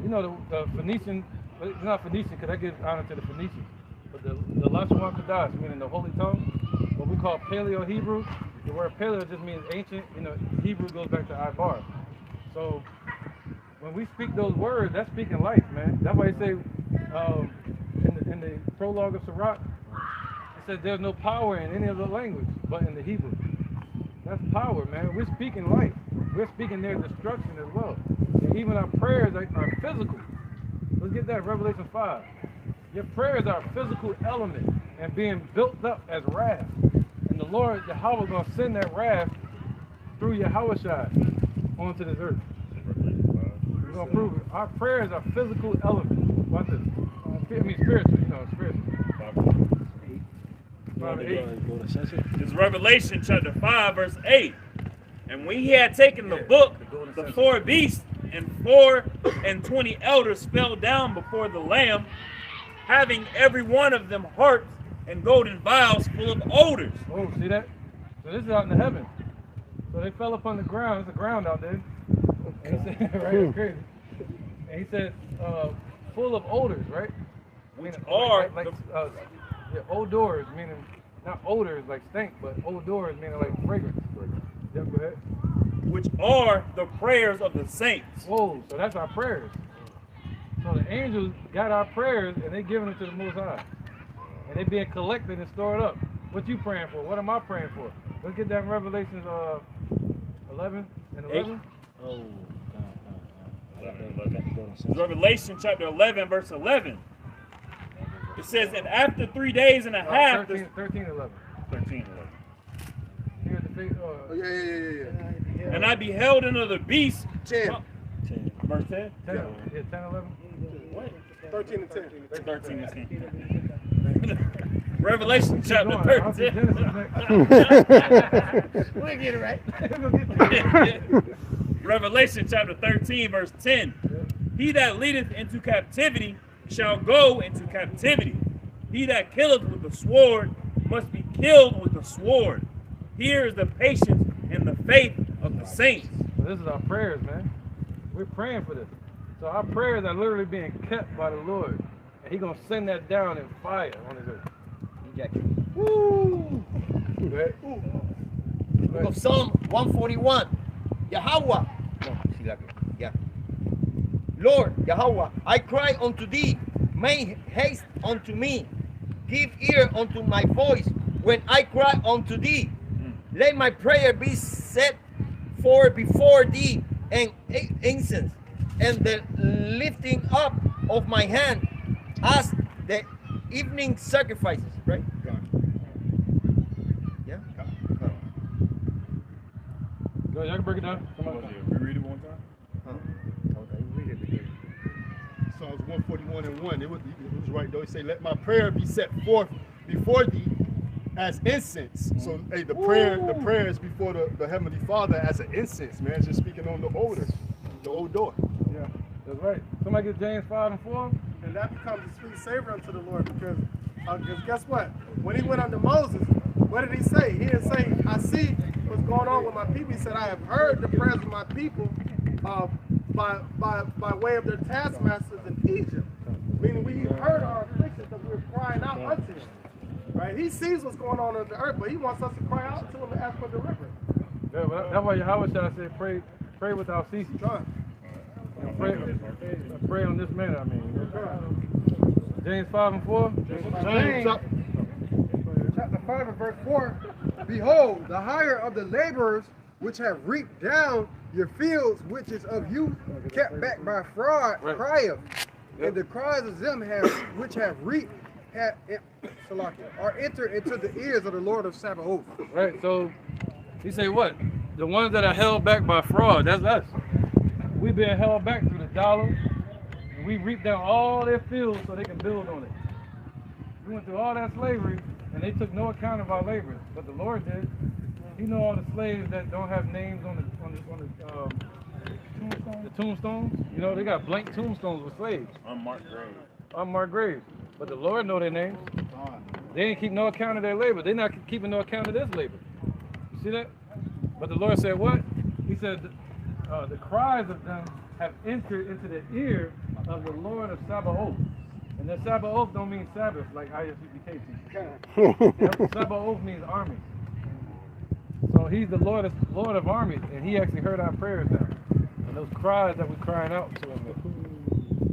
you know the Phoenician, but it's not Phoenician because that gives honor to the Phoenicians, but the Lashon Kodash, meaning the holy tongue, what we call Paleo-Hebrew, the word Paleo just means ancient, you know, Hebrew goes back to Ibar. So when we speak those words, that's speaking life, man. That's why they say in the prologue of Sirach, it says there's no power in any other language but in the Hebrew. That's power, man. We're speaking life. We're speaking their destruction as well. And even our prayers are physical. Let's get that, Revelation 5. Your prayers are a physical element and being built up as wrath. And the Lord, Yahweh, is going to send that wrath through Yahweh onto this earth. We're going to prove it. Our prayers are physical elements. Watch this. I mean spiritual, you know, spiritual. 5:8. It's Revelation chapter 5, verse 8. And when he had taken the book, the 4 beasts and 24 elders fell down before the Lamb, having every one of them harps and golden vials full of odors. Oh, see that? So this is out in the heavens. So they fell upon the ground. There's a ground out there. And he said, right, it's crazy. And he said, full of odors, right? Which are odors, meaning not odors like stink, but odors meaning like fragrance. Yeah, go ahead. Which are the prayers of the saints. Whoa, so that's our prayers. So the angels got our prayers and they giving them to the Most High. And they being collected and stored up. What you praying for? What am I praying for? Let's get that in Revelation 11 and 11. Revelation chapter 11, verse 11. It says, and after 3 days and a half. 13:11. 13:11. Here's the face. Yeah. And I beheld another beast. 10. 10. Verse 10? 10. Yeah, 10, 11. What? 13 and 10. 13 and 10. Revelation chapter 13. We'll get it right. Revelation chapter 13, verse 10. He that leadeth into captivity shall go into captivity. He that killeth with the sword must be killed with the sword. Here is the patience and the faith of the saints. So this is our prayers, man. We're praying for this. So our prayers are literally being kept by the Lord. And He's going to send that down in fire on His earth. Woo! Book of Psalm 141. Yahweh. No, yeah. Lord, Yahweh, I cry unto thee. Make haste unto me. Give ear unto my voice when I cry unto thee. Let my prayer be set forth before thee, and incense, and the lifting up of my hand as the evening sacrifices. Right? Yeah. Go, y'all can break it down. Come on. Reread it one time. Okay, read it again. Psalms 141:1. It was right though. He say, "Let my prayer be set forth before thee as incense." So, hey, the prayers before the Heavenly Father as an incense, man. Just speaking on the odor, the odor. Yeah, that's right. Somebody get James 5:4. And that becomes a sweet savor unto the Lord because guess what? When he went unto Moses, what did he say? He didn't say, I see what's going on with my people. He said, I have heard the prayers of my people by way of their taskmasters in Egypt. Meaning we heard our afflictions because we were crying out unto him. Right? He sees what's going on the earth, but he wants us to cry out to him and ask for deliverance. Yeah, but that's why Yahweh said, pray without ceasing. Pray on this manner, I mean. James 5:4. James chapter 5 and verse 4. Behold, the hire of the laborers which have reaped down your fields, which is of you kept back by fraud, crieth. And the cries of them which have reaped are entered into the ears of the Lord of Sabaoth. Right, so he say what? The ones that are held back by fraud, that's us. We've been held back through the dollar, and we reaped down all their fields so they can build on it. We went through all that slavery, and they took no account of our labor, but the Lord did. He know all the slaves that don't have names on the tombstones. You know, they got blank tombstones with slaves. Unmarked graves. But the Lord know their names. They ain't keep no account of their labor. They're not keeping no account of this labor. You see that? But the Lord said what? He said, the cries of them have entered into the ear of the Lord of Sabaoth. And the Sabaoth don't mean Sabbath like ISUPK teaches. Sabaoth means army. So he's the Lord of armies, and he actually heard our prayers now. And those cries that we're crying out to him,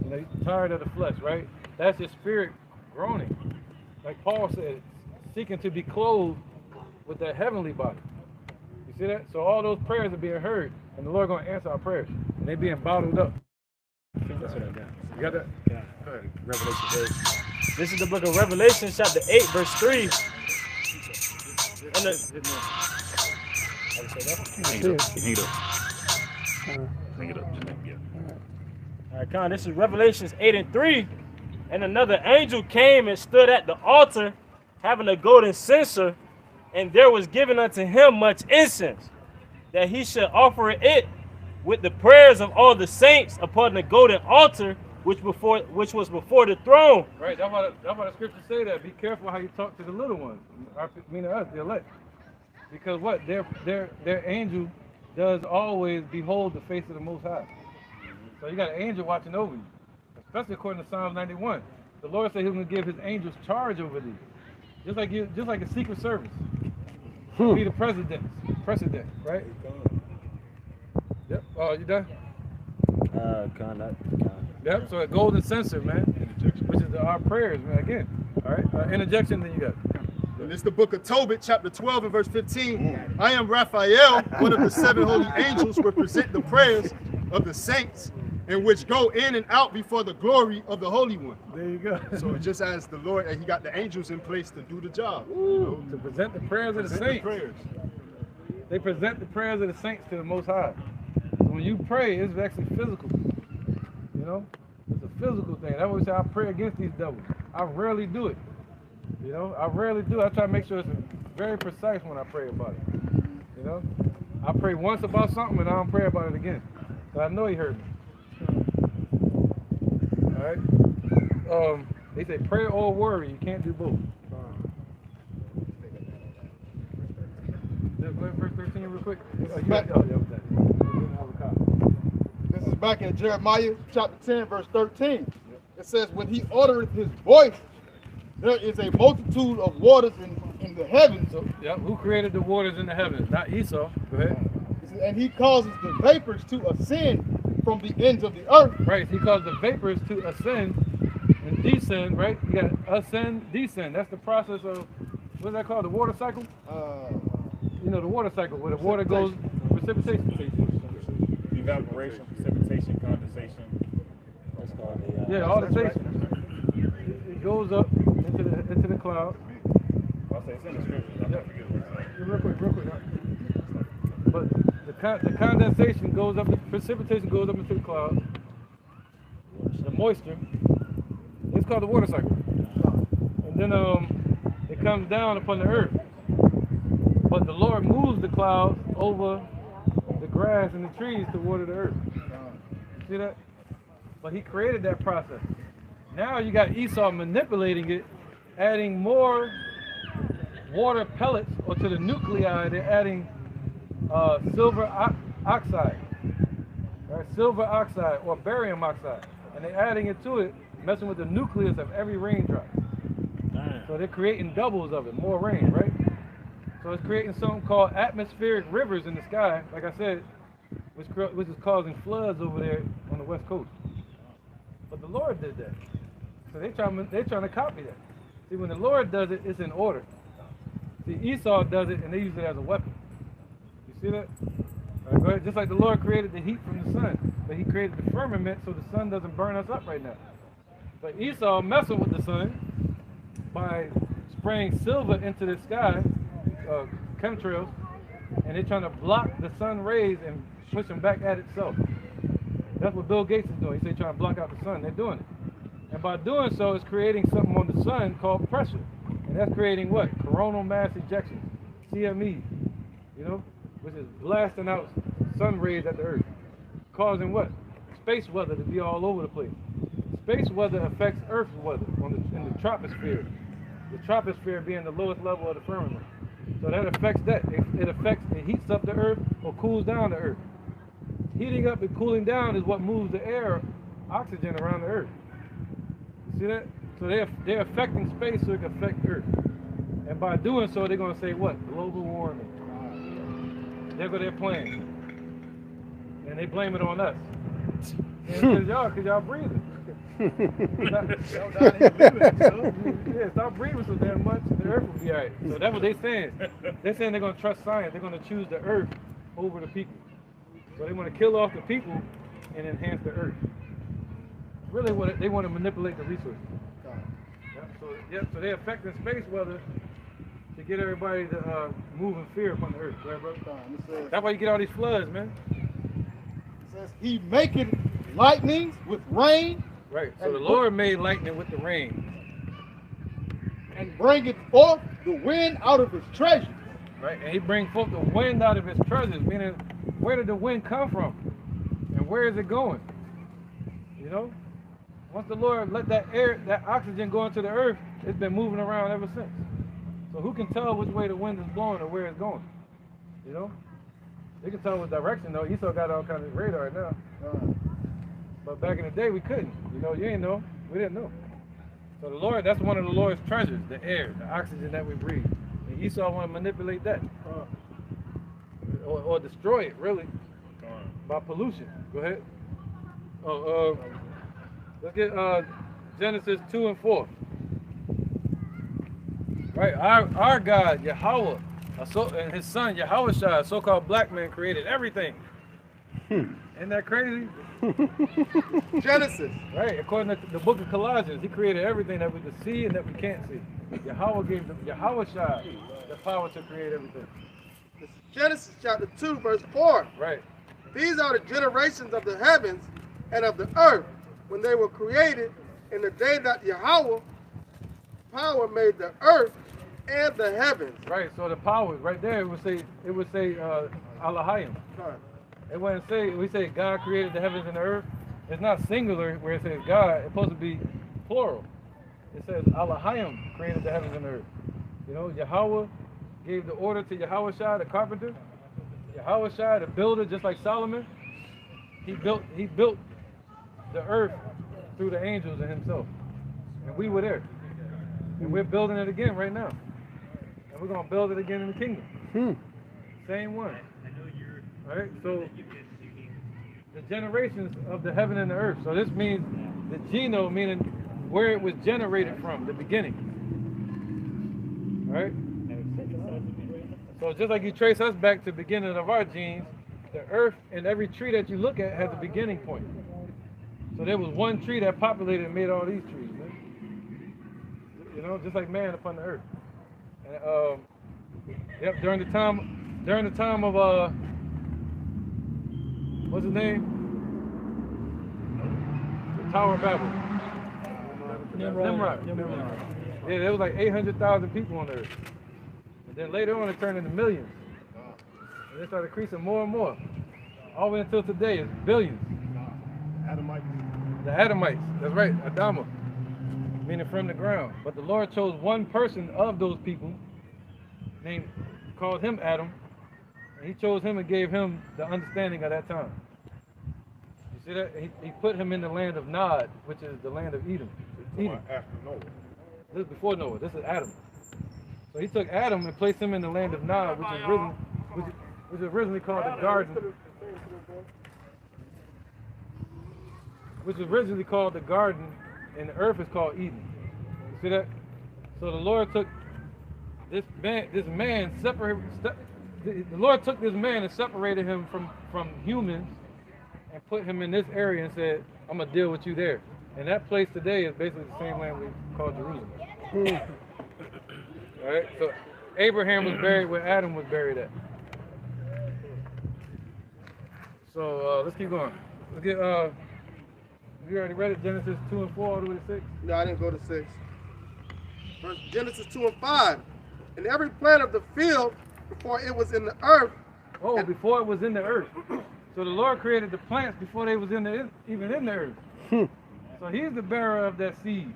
and he's tired of the flesh, right? That's his spirit groaning. Like Paul said, seeking to be clothed with that heavenly body. You see that? So all those prayers are being heard, and the Lord going to answer our prayers. And they're being bottled up. That's what I got. You got that? Yeah. Revelation 8. This is the book of Revelation, chapter 8, verse 3. Alright, Con, this is Revelations 8 and 3. And another angel came and stood at the altar, having a golden censer, and there was given unto him much incense, that he should offer it with the prayers of all the saints upon the golden altar, which was before the throne. Right, that's why the scriptures say that. Be careful how you talk to the little ones, meaning us, the elect. Because what? Their angel does always behold the face of the Most High. So you got an angel watching over you, especially according to Psalm 91. The Lord said He's going to give His angels charge over thee, just like a secret service. Be the precedent, right? Yep. Oh, you done? Yep. So a golden censer, man, which is our prayers, man. Again, all right. Interjection. Then you got. And it's the book of Tobit, chapter 12 and verse 15. I am Raphael, one of the 7 holy angels, represent the prayers of the saints, and which go in and out before the glory of the Holy One. There you go. So just as the Lord, and He got the angels in place to do the job. To present the prayers of the saints. They present the prayers of the saints to the Most High. So when you pray, it's actually physical. You know, it's a physical thing. That's why we say I pray against these devils. I rarely do it. You know, I rarely do. I try to make sure it's very precise when I pray about it. You know, I pray once about something and I don't pray about it again. So I know He heard me. All right. They say pray or worry. You can't do both. Go ahead, verse 13 real quick. This is back in Jeremiah chapter 10, verse 13. It says, when He ordereth His voice, there is a multitude of waters in the heavens. So, yeah, who created the waters in the heavens? Not Esau. Go ahead. And He causes the vapors to ascend from the ends of the earth. Right. He caused the vapors to ascend and descend. Right. You got ascend, descend. That's the process of what's that called? The water cycle. You know, the water cycle where the water goes precipitation. Evaporation, precipitation, condensation. That's called all the stations. It goes up into the cloud. I'll say it's in the scriptures. I'm not forgetting what it's like. Real quick. But the condensation goes up, the precipitation goes up into the clouds. The moisture, it's called the water cycle. And then it comes down upon the earth. But the Lord moves the clouds over the grass and the trees to water the earth. You see that? But he created that process. Now you got Esau manipulating it, adding more water pellets, or to the nuclei, they're adding silver oxide, right? Silver oxide or barium oxide. And they're adding it to it, messing with the nucleus of every raindrop. So they're creating doubles of it, more rain, right? So it's creating something called atmospheric rivers in the sky, like I said, which is causing floods over there on the west coast. But the Lord did that. So they're trying to copy that. See, when the Lord does it, it's in order. See, Esau does it, and they use it as a weapon. You see that? All right, go ahead. Just like the Lord created the heat from the sun, but he created the firmament so the sun doesn't burn us up right now. But Esau messing with the sun by spraying silver into the sky, chemtrails, and they're trying to block the sun rays and push them back at itself. That's what Bill Gates is doing. He's trying to block out the sun. They're doing it. And by doing so, it's creating something on the sun called pressure. And that's creating what? Coronal mass ejection, CME, you know, which is blasting out sun rays at the earth, causing what? Space weather to be all over the place. Space weather affects Earth weather in the troposphere. The troposphere being the lowest level of the firmament. So that affects that. It heats up the Earth or cools down the Earth. Heating up and cooling down is what moves the air, oxygen around the Earth. See that? So they're affecting space so it can affect Earth. And by doing so, they're going to say what? Global warming. There go their plan. And they blame it on us. And because y'all breathing. Stop breathing so damn much, the Earth will be all right. So that's what they're saying. They're saying they're going to trust science. They're going to choose the Earth over the people. So they want to kill off the people and enhance the Earth. Really, they want to manipulate the resources. So they're affecting space weather to get everybody to move in fear upon the Earth. Right, bro? That's why you get all these floods, man. It says he maketh lightnings with rain. Right. So the Lord made lightning with the rain. And bringeth forth the wind out of his treasures. Right. And he brings forth the wind out of his treasures, meaning where did the wind come from? And where is it going? You know? Once the Lord let that air, that oxygen go into the earth, it's been moving around ever since. So who can tell which way the wind is blowing or where it's going? You know? They can tell what direction though. Esau got all kinds of radar now. But back in the day we couldn't. You know, you ain't know. We didn't know. So the Lord, that's one of the Lord's treasures, the air, the oxygen that we breathe. And Esau want to manipulate that. Or destroy it, really. By pollution. Go ahead. Let's get Genesis 2 and 4. Right, our God, Yahweh, and his son, Yahushua, a so-called black man, created everything. Isn't that crazy? Genesis. Right, according to the book of Colossians, he created everything that we can see and that we can't see. Yahweh gave Yahushua the power to create everything. Genesis chapter 2, verse 4. Right. These are the generations of the heavens and of the earth when they were created in the day that Yahweh power made the earth and the heavens. Right. So the powers right there, it would say Elohim. It wouldn't say, we say God created the heavens and the earth. It's not singular where it says God. It's supposed to be plural. It says Elohim created the heavens and the earth. You know, Yahweh gave the order to Yahushua, the carpenter. Yahushua, the builder, just like Solomon. He built the earth through the angels and himself. And we were there. And we're building it again right now. And we're going to build it again in the kingdom. Same one. Right? So the generations of the heaven and the earth. So this means the geno, meaning where it was generated from, the beginning. Right? So just like you trace us back to the beginning of our genes, the earth and every tree that you look at has a beginning point. So there was one tree that populated and made all these trees. Man. You know, just like man upon the earth. And, during the time of what's his name? The Tower of Babel. Nimrod. Yeah, there was like 800,000 people on Earth. And then later on, it turned into millions. And they started increasing more and more. All the way until today, it's billions. Adamites. The Adamites, that's right, Adama, meaning from the ground. But the Lord chose one person of those people, called him Adam, and he chose him and gave him the understanding of that time. You see that? He put him in the land of Nod, which is the land of Edom. After Noah. This is before Noah. This is Adam. So he took Adam and placed him in the land of Nod, which is originally called the garden. Which was originally called the garden, and the earth is called Eden. You see that? So the Lord took the Lord took this man and separated him from humans and put him in this area and said, I'm gonna deal with you there. And that place today is basically the same land we call Jerusalem. All right, so Abraham was buried where Adam was buried at. So let's keep going. Let's get we already read it, Genesis 2 and 4 all the way to 6? No, I didn't go to 6. First, Genesis 2 and 5. And every plant of the field before it was in the earth. Oh, before it was in the earth. So the Lord created the plants before they was even in the earth. So he's the bearer of that seed.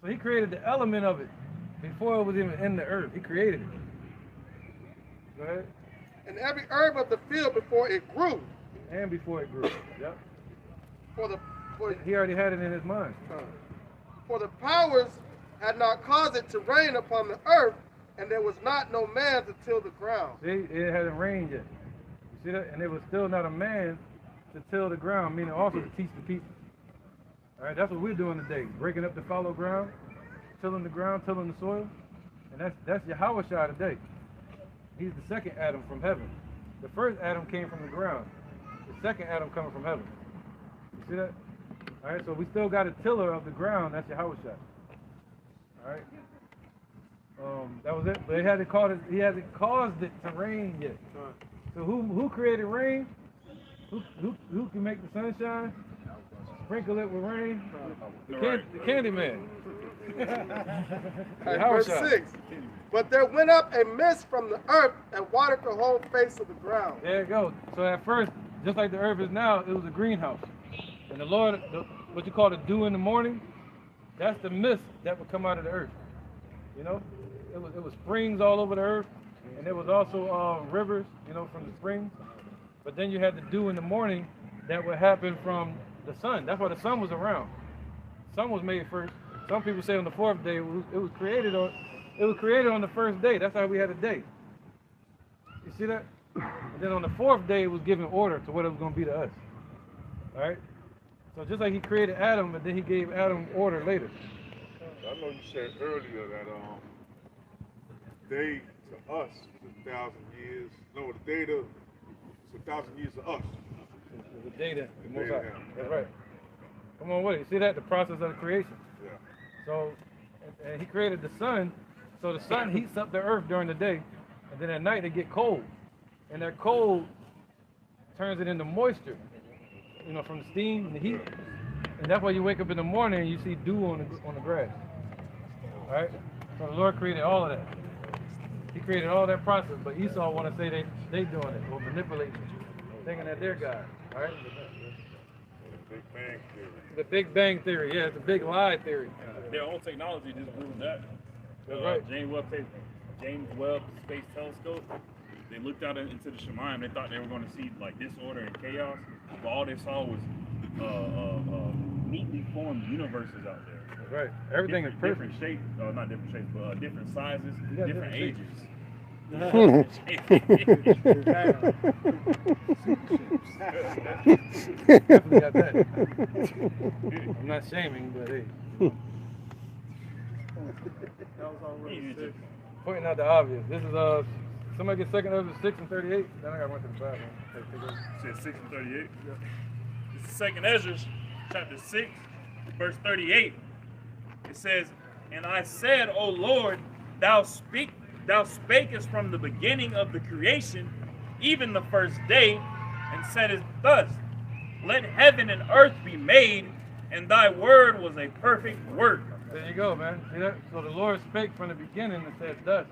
So he created the element of it before it was even in the earth. He created it. Go ahead. And every herb of the field before it grew. And before it grew. Yep. He already had it in his mind. For the powers had not caused it to rain upon the earth, and there was not no man to till the ground. See, it hadn't rained yet. You see that? And there was still not a man to till the ground, meaning also to teach the people. All right, that's what we're doing today. Breaking up the fallow ground, tilling the ground, tilling the soil. And that's Yahushua today. He's the second Adam from heaven. The first Adam came from the ground. The second Adam coming from heaven. You see that? All right, so we still got a tiller of the ground. That's Yahushua. All right. That was it. But he hasn't caused it to rain yet. So who created rain? Who can make the sunshine? Sprinkle it with rain? The candy man. Verse 6. But there went up a mist from the earth and watered the whole face of the ground. There you go. So at first, just like the earth is now, it was a greenhouse. And the Lord, what you call the dew in the morning, that's the mist that would come out of the earth. You know, it was springs all over the earth, and there was also rivers, you know, from the springs. But then you had the dew in the morning that would happen from the sun. That's why the sun was around. The sun was made first. Some people say on the fourth day it was created on the first day. That's how we had a day. You see that? And then on the fourth day it was giving order to what it was going to be to us. All right. So just like he created Adam, and then he gave Adam order later. I know you said earlier that day to us is 1,000 years. No, the day to it's 1,000 years to us. It's the day that the Most High. That's right. Come on with it. You see that? The process of the creation. Yeah. So, and he created the sun. So the sun heats up the earth during the day, and then at night it get cold, and that cold turns it into moisture. You know, from the steam and the heat, and that's why you wake up in the morning and you see dew on the grass. All right. So the Lord created all of that. He created all that process, but Esau want to say they doing it or manipulating it, thinking that they're God. All right. Big Bang Theory. The Big Bang Theory. Yeah, it's the big lie theory. Their own technology just proved that. That's right. James Webb Space Telescope. They looked out into the Shemayim. They thought they were going to see like disorder and chaos, but all they saw was neatly formed universes out there. That's right. Everything is perfect. Different shapes, not different shapes, but different sizes, different ages. Definitely got that. I'm not shaming, but hey. Pointing out the obvious. This is somebody get second Ezra 6 and 38. Then I got one to the bathroom. Said 6 and 38. This is second Ezra, chapter 6, verse 38. It says, "And I said, O Lord, thou spakest from the beginning of the creation, even the first day, and saidst thus, let heaven and earth be made, and thy word was a perfect work. There you go, man. See that? So the Lord spake from the beginning and said thus,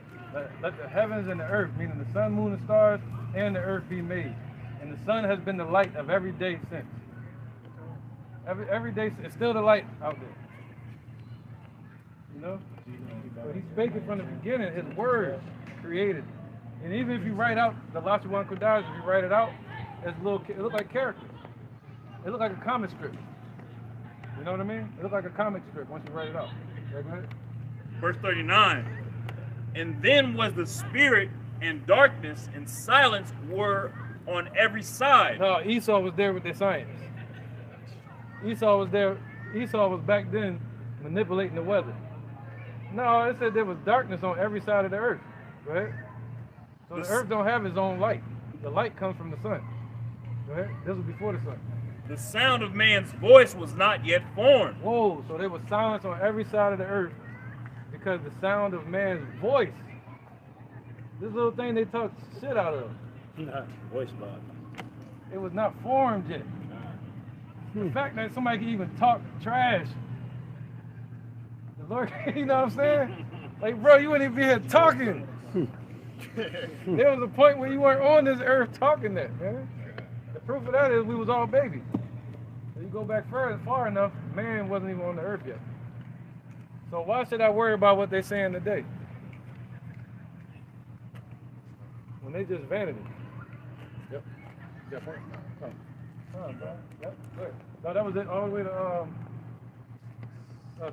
let the heavens and the earth, meaning the sun, moon, and stars, and the earth be made. And the sun has been the light of every day since. Every day, it's still the light out there. You know? So he spake it from the beginning. His word created. And even if you write out the Lashawan Kodash, if you write it out, it's little, it look like characters. It look like a comic strip. You know what I mean? It look like a comic strip once you write it out. Okay, go ahead. Verse 39. And then was the spirit, and darkness and silence were on every side. No, Esau was there with their science. Esau was there. Esau was back then manipulating the weather. No, it said there was darkness on every side of the earth. Go ahead. So the earth don't have its own light. The light comes from the sun. Go ahead. This was before the sun. The sound of man's voice was not yet formed. Whoa, so there was silence on every side of the earth because the sound of man's voice. This little thing they talk shit out of. Voice box. It was not formed yet. The fact that somebody can even talk trash. The Lord, you know what I'm saying? Like, bro, you wouldn't even be here talking. There was a point where you weren't on this earth talking that, man. The proof of that is we was all babies. If you go back far enough, man wasn't even on the earth yet. So why should I worry about what they're saying today? When they just vanity. Yep. You got point? Oh, bro. Yep. Good. No, that was it all the way to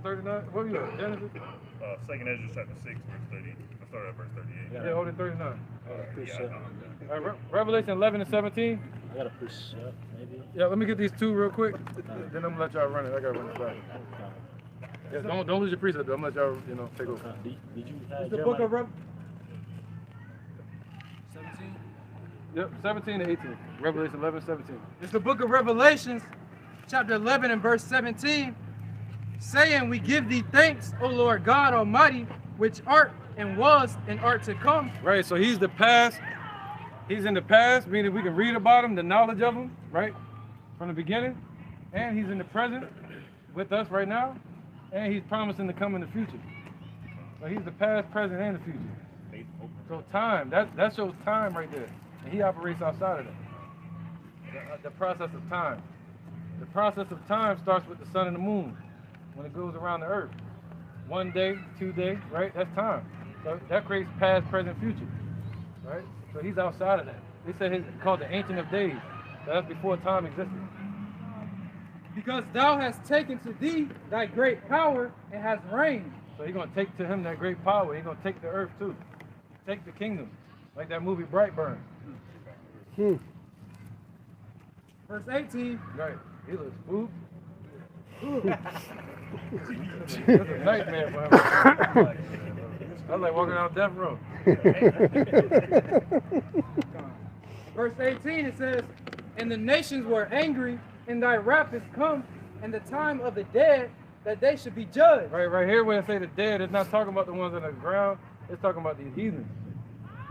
39. What were you at? Genesis? 2nd Ezra chapter 6, verse 30. I started at verse 38. Yeah, hold it 39. Yeah, All right, Revelation 11 and 17. I gotta push up, maybe. Yeah, let me get these two real quick. Then I'm gonna let y'all run it. I gotta run it back. Yeah, don't lose your precept though. I'm gonna let y'all, take over. Did you have The book of Jeremiah? 17. Yep, 17 and 18. Revelation 11, 17. It's the book of Revelations, chapter 11 and verse 17, saying, we give thee thanks, O Lord God Almighty, which art and was and art to come. Right, so he's the past. He's in the past, meaning we can read about him, the knowledge of him, right? From the beginning. And he's in the present with us right now. And he's promising to come in the future. So he's the past, present, and the future. So time, that shows time right there. And he operates outside of that. The process of time. The process of time starts with the sun and the moon when it goes around the earth. 1 day, 2 days, right? That's time. So that creates past, present, future, right? So he's outside of that. They say he's called the Ancient of Days. So that's before time existed. Because thou hast taken to thee thy great power and hast reigned. So he's going to take to him that great power. He's going to take the earth too. Take the kingdom. Like that movie Brightburn. Verse 18. Right. He looks spooked. That's a nightmare for him. I was like walking down death row. Verse 18 it says, and the nations were angry, and thy wrath is come, and the time of the dead, that they should be judged. Right here when it say the dead, it's not talking about the ones on the ground. It's talking about these heathens.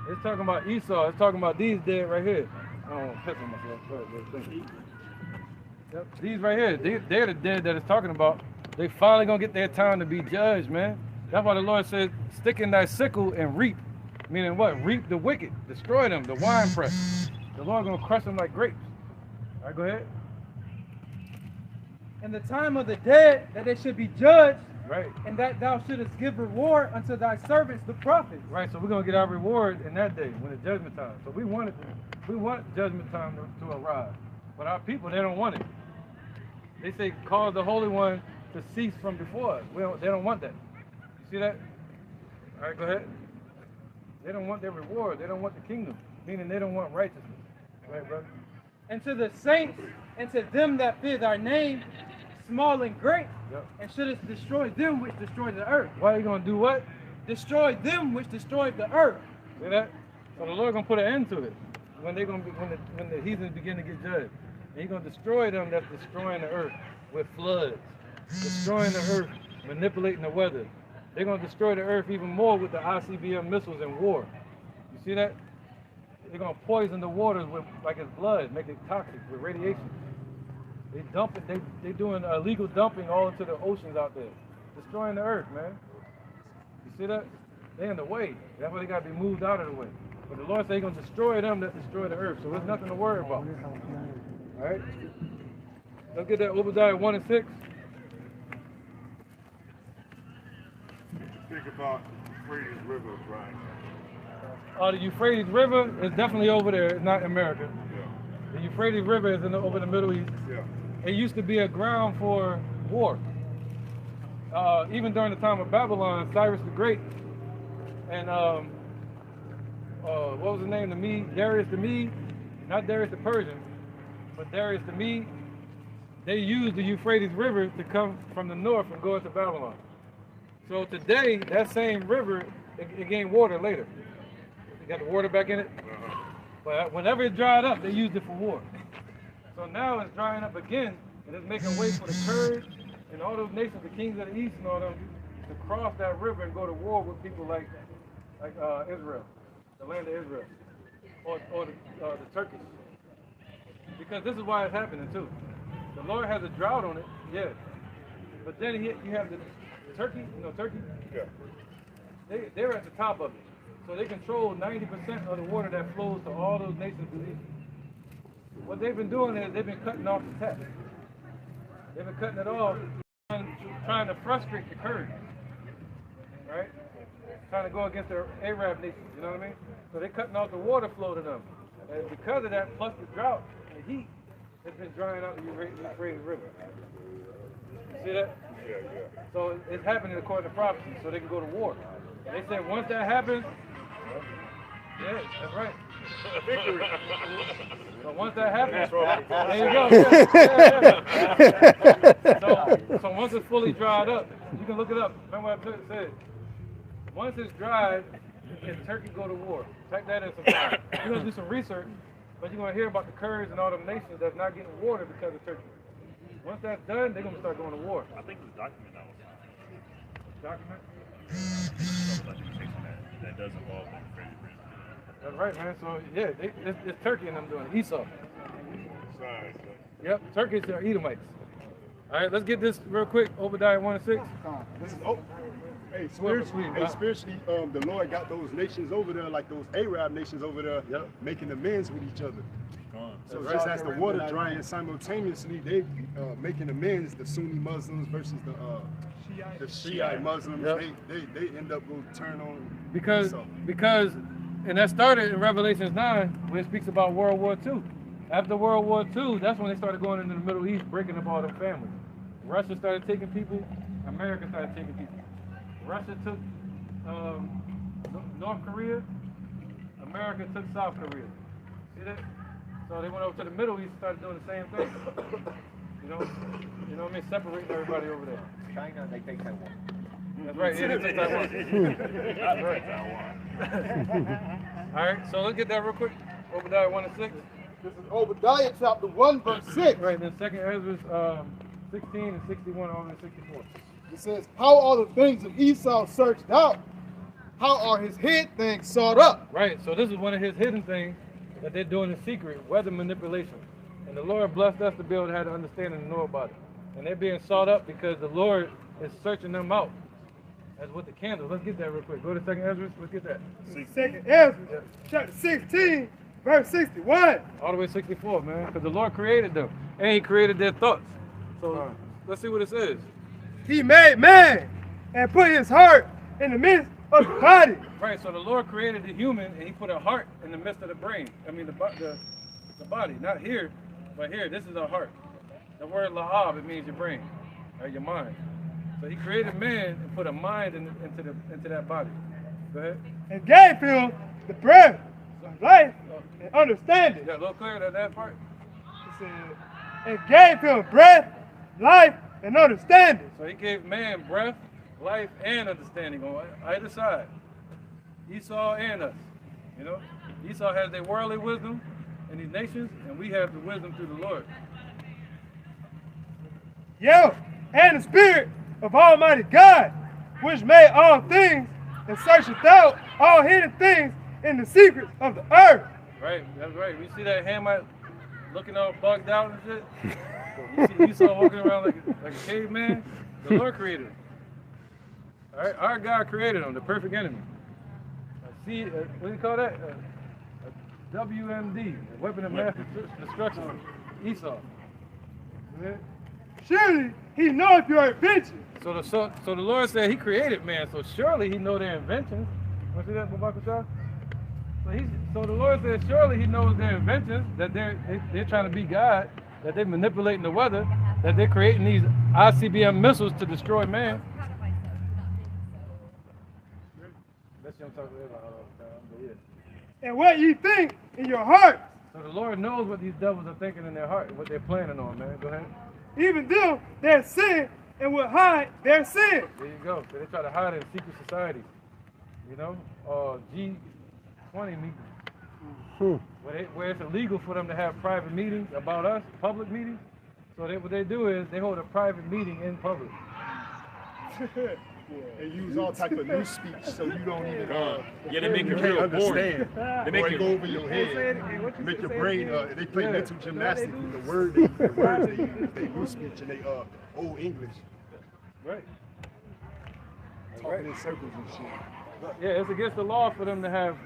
It's talking about Esau. It's talking about these dead right here. I don't want to piss on myself. Go ahead. Yep. These right here, they're the dead that it's talking about. They finally gonna get their time to be judged, man. That's why the Lord said, stick in thy sickle and reap. Meaning what? Reap the wicked. Destroy them, the wine press. The Lord gonna crush them like grapes. All right, go ahead. And the time of the dead, that they should be judged. Right. And that thou shouldest give reward unto thy servants, the prophets. Right, so we're gonna get our reward in that day, when it's judgment time. So we want judgment time to arrive. But our people, they don't want it. They say, cause the Holy One to cease from before us. They don't want that. You see that? All right, go ahead. They don't want their reward. They don't want the kingdom, meaning they don't want righteousness. Go ahead, brother. And to the saints and to them that fear thy name, small and great, and shouldest destroy them which destroy the earth. Why are you going to do what? Destroy them which destroy the earth. See that? So the Lord going to put an end to it when they're going to be, when the heathens begin to get judged. And he's going to destroy them that's destroying the earth with floods, destroying the earth, manipulating the weather. They're going to destroy the earth even more with the ICBM missiles and war. You see that? gonna poison the waters with like it's blood, make it toxic with radiation. They dump it. They doing illegal dumping all into the oceans out there, destroying the earth, man. You see that? They in the way. That's why they gotta be moved out of the way. But the Lord said He's gonna destroy them that destroy the earth. So there's nothing to worry about. All right. Let's get that Obadiah 1 and 6. Think about Euphrates River, Brian. The Euphrates River is definitely over there. It's not in America. Yeah. The Euphrates River is over in the Middle East. Yeah. It used to be a ground for war. Even during the time of Babylon, Cyrus the Great and what was his name? The Mede, Darius the Mede, not Darius the Persian, but Darius the Mede. They used the Euphrates River to come from the north and go into Babylon. So today, that same river, it gained water later. It got the water back in it. But whenever it dried up, they used it for war. So now it's drying up again, and it's making way for the Kurds and all those nations, the kings of the east and all them, to cross that river and go to war with people like Israel, the land of Israel, or the Turkish. Because this is why it's happening too. The Lord has a drought on it, yeah. But then you have the Turkey, Turkey? Yeah. They're at the top of it. So they control 90% of the water that flows to all those nations to the east. What they've been doing is they've been cutting off the tap. They've been cutting it off, trying to frustrate the Kurds, right? Trying to go against the Arab nations, you know what I mean? So they're cutting off the water flow to them. And because of that, plus the drought and the heat, it's been drying out the Euphrates River. You see that? Yeah, yeah. So it's happening according to prophecy, so they can go to war. And they said once that happens, yeah, that's right. Victory. So once that happens, there you go. So once it's fully dried up, you can look it up. Remember what I said? Once it's dried, can Turkey go to war? Type that in sometime. You're going to do some research, but you're going to hear about the Kurds and all them nations that's not getting water because of Turkey. Once that's done, they're going to start going to war. I think it was documented that was Document? that does involve the Euphrates River. That's right, man. So, yeah, it's Turkey and them doing it. Esau. Yep, Turkish are Edomites. All right, let's get this real quick. Obadiah 1 and 6. This is Hey, spiritually, the Lord got those nations over there, like those Arab nations over there, making amends with each other. So just as the water drying simultaneously, they making amends. The Sunni Muslims versus the Shiite Muslims, they end up going to turn on. Because, and that started in Revelation 9 when it speaks about World War II. After World War II, that's when they started going into the Middle East, breaking up all their families. Russia started taking people. America started taking people. Russia took North Korea. America took South Korea. See that? So they went over to the Middle East and started doing the same thing. You know what I mean? Separating everybody over there. China, they take Taiwan. That's right. Yeah, they took Taiwan. That's right. All right. So let's get that real quick. Obadiah 1 and 6. This is Obadiah chapter 1, verse 6. Right. Then 2nd Ezra 16 and 61 all the way to 64. It says, how are the things of Esau searched out? How are his hid things sought up? Right, so this is one of his hidden things that they're doing in secret, weather manipulation. And the Lord blessed us to be able to have the understanding and know about it. And they're being sought up because the Lord is searching them out. As with the candles. Let's get that real quick. Go to 2nd Ezra, let's get that. 2nd Ezra, chapter 16, verse 61. All the way to 64, man, because the Lord created them. And He created their thoughts. So let's see what it says. He made man and put his heart in the midst of the body. Right, so the Lord created the human and He put a heart in the midst of the brain. I mean the body, not here, but here. This is a heart. The word lahab, it means your brain, or your mind. So He created man and put a mind into that body. Go ahead. And gave him the breath of life and understanding. Yeah, a little clearer that part. It said, and gave him breath, life, and understanding. So He gave man breath, life, and understanding on either side. Esau and us. You know, Esau has their worldly wisdom in these nations, and we have the wisdom through the Lord. Yeah, and the Spirit of Almighty God, which made all things and searcheth out all hidden things in the secrets of the earth. Right, that's right. We see that Hamite looking all bugged out and shit. You saw walking around like a caveman. The Lord created him. All right, our God created him, the perfect enemy. See, what do you call that? A WMD, a weapon of mass destruction. Esau. Yeah. Surely he knows your invention. So the Lord said He created man. So surely He know their inventions. Want to see that, Babaka Shah? So the Lord said, surely He knows their inventions, that they're trying to be God, that they're manipulating the weather, that they're creating these ICBM missiles to destroy man. And what you think in your heart. So the Lord knows what these devils are thinking in their heart and what they're planning on, man. Go ahead. Even them that sin and will hide their sin. There you go. So they try to hide in secret societies. You know, G20 meetings. Where it's illegal for them to have private meetings about us, public meetings. So what they do is they hold a private meeting in public. And use all type of new speech so you don't even they make you it can't real understand. boring. They Or make it it go over your head. Make your brain they play mental gymnastics with the words they use, they new speech and they old English. Right. Talking in circles and shit. Yeah, it's against the law for them to have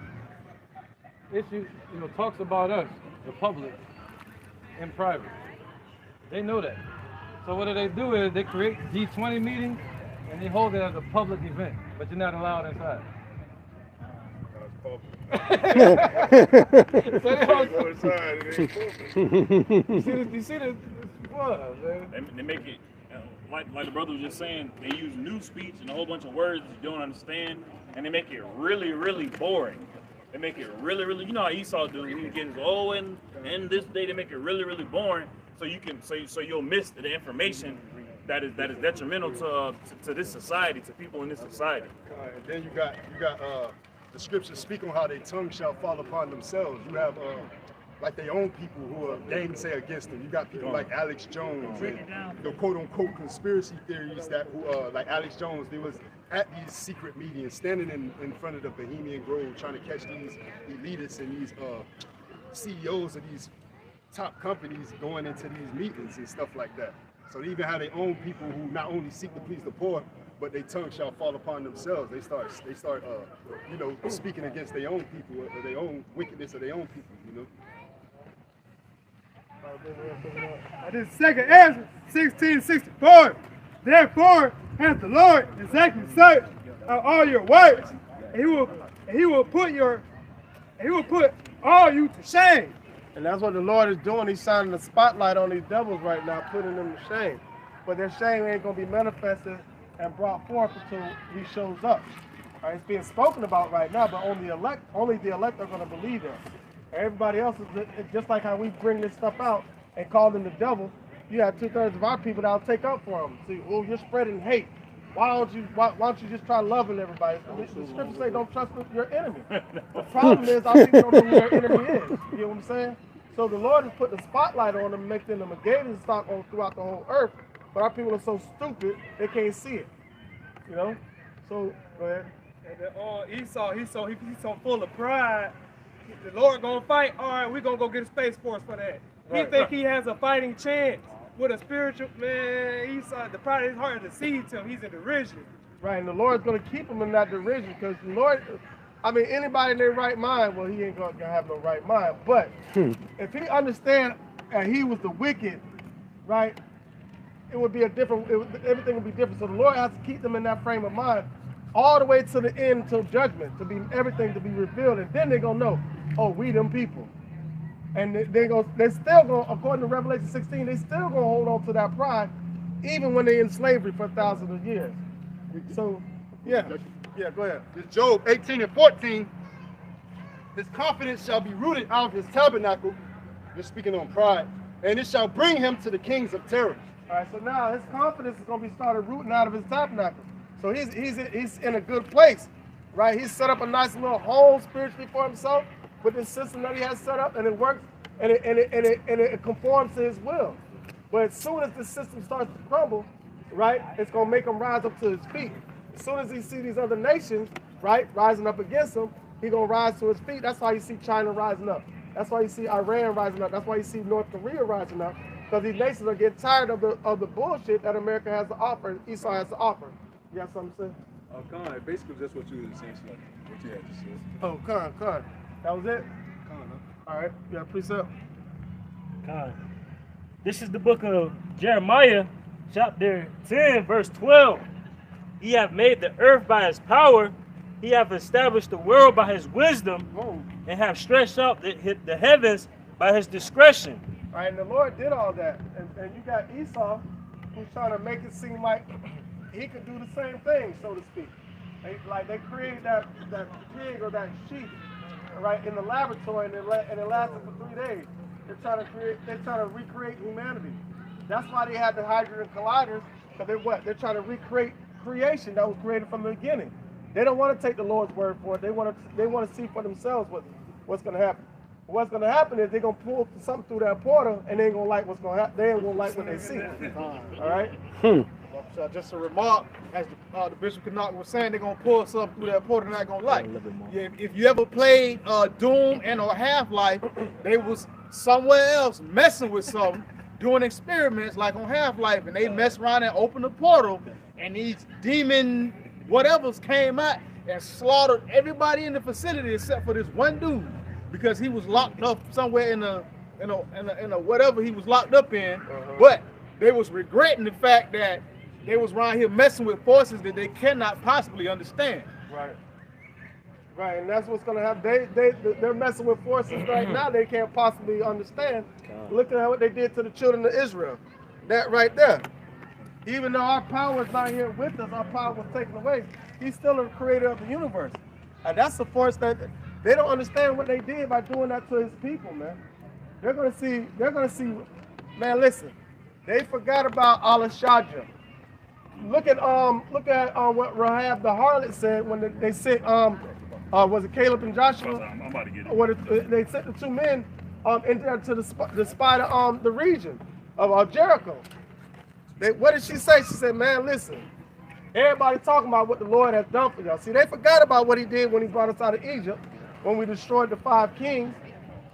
issues, talks about us, the public, in private. They know that. So what they do is they create G20 meetings and they hold it as a public event, but you're not allowed inside. You see the they make it like the brother was just saying. They use new speech and a whole bunch of words you don't understand, and they make it really, really boring. They make it really, really. You know how Esau do. He gets and this day they make it really, really boring. So you can so you'll miss the information that is detrimental to this society, to people in this society. And then you got the scriptures speak on how their tongue shall fall upon themselves. You have like their own people who are gainsay against them. You got people like Alex Jones and the quote unquote conspiracy theories that like Alex Jones, they was at these secret meetings, standing in front of the Bohemian Grove, trying to catch these elitists and these CEOs of these top companies going into these meetings and stuff like that. So they even have their own people who not only seek to please the poor, but their tongue shall fall upon themselves. They start speaking against their own people, or their own wickedness of their own people, This is 2nd Ezra 16:64. Therefore hath the Lord exactly searched out all your works, and he will put all you to shame. And that's what the Lord is doing. He's shining the spotlight on these devils right now, putting them to shame. But their shame ain't going to be manifested and brought forth until He shows up. All right, it's being spoken about right now, but only the elect are going to believe it. Everybody else is just like how we bring this stuff out and call them the devil. You have 2/3 of our people that'll take up for them. See, you're spreading hate. Why don't you just try loving everybody? The scriptures say don't trust your enemy. The problem is our people don't know who their enemy is. You know what I'm saying? So the Lord has put the spotlight on them, making them a gazing stock on throughout the whole earth. But our people are so stupid they can't see it. So go ahead. And then Esau, he's so full of pride. The Lord gonna fight. All right, we're gonna go get a Space Force for that. He think he has a fighting chance with a spiritual man. Esau, the pride is hard to see to him. He's in derision. Right, and the Lord's going to keep him in that derision because the Lord, anybody in their right mind, well, he ain't going to have no right mind. But if he understand and he was the wicked, right, it would be everything would be different. So the Lord has to keep them in that frame of mind all the way to the end, till judgment, everything to be revealed. And then they're going to know, oh, we them people. And they're still going, according to Revelation 16, they still going to hold on to that pride, even when they're in slavery for thousands of years. So, yeah, go ahead. This Job 18:14, his confidence shall be rooted out of his tabernacle. You're speaking on pride. And it shall bring him to the kings of terror. All right, so now his confidence is going to be started rooting out of his tabernacle. So he's in a good place, right? He's set up a nice little home spiritually for himself with this system that he has set up, and it works, and it conforms to his will. But as soon as the system starts to crumble, right, it's going to make him rise up to his feet. As soon as he sees these other nations, right, rising up against him, he's going to rise to his feet. That's how you see China rising up. That's why you see Iran rising up. That's why you see North Korea rising up. Because these nations are getting tired of the bullshit that America has to offer, Esau has to offer. You got something to say? Con, basically just what you were saying, what you had to say. Oh, Con. That was it? Con, All right. Yeah, precept. God. This is the book of Jeremiah, chapter 10, verse 12. He hath made the earth by his power. He hath established the world by his wisdom, and have stretched out the heavens by his discretion. All right, and the Lord did all that. And you got Esau, who's trying to make it seem like he could do the same thing, so to speak. They created that pig or that sheep, right, in the laboratory, and it lasted for 3 days. They're trying to recreate humanity. That's why they had the hydrogen colliders, because they're trying to recreate creation that was created from the beginning. They don't want to take the Lord's word for it. They want to see for themselves what's going to happen. What's going to happen is they're going to pull something through that portal, and they ain't going to like what's going to happen. They ain't going to like what they see. All right? So just a remark, as the Bishop Canuck was saying, they're going to pull something through that portal they're not going to like. Yeah, if you ever played Doom and or Half-Life, they was somewhere else messing with something, doing experiments like on Half-Life, and they mess around and open the portal, and these demon whatevers came out and slaughtered everybody in the facility except for this one dude, because he was locked up somewhere in a whatever he was locked up in. But they was regretting the fact that they was around here messing with forces that they cannot possibly understand. Right, and that's what's going to happen. They're messing with forces right now they can't possibly understand. Look at what they did to the children of Israel. That right there. Even though our power is not here with us, our power was taken away, he's still the creator of the universe. And that's the force that they don't understand what they did by doing that to his people, man. They're gonna see, man, listen, they forgot about Alashadja. Look at what Rahab the harlot said when they sent was it Caleb and Joshua? I'm about to get it. They sent the two men into the spy the region of Jericho. What did she say? She said, man, listen, everybody talking about what the Lord has done for y'all. See, they forgot about what he did when he brought us out of Egypt, when we destroyed the 5 kings.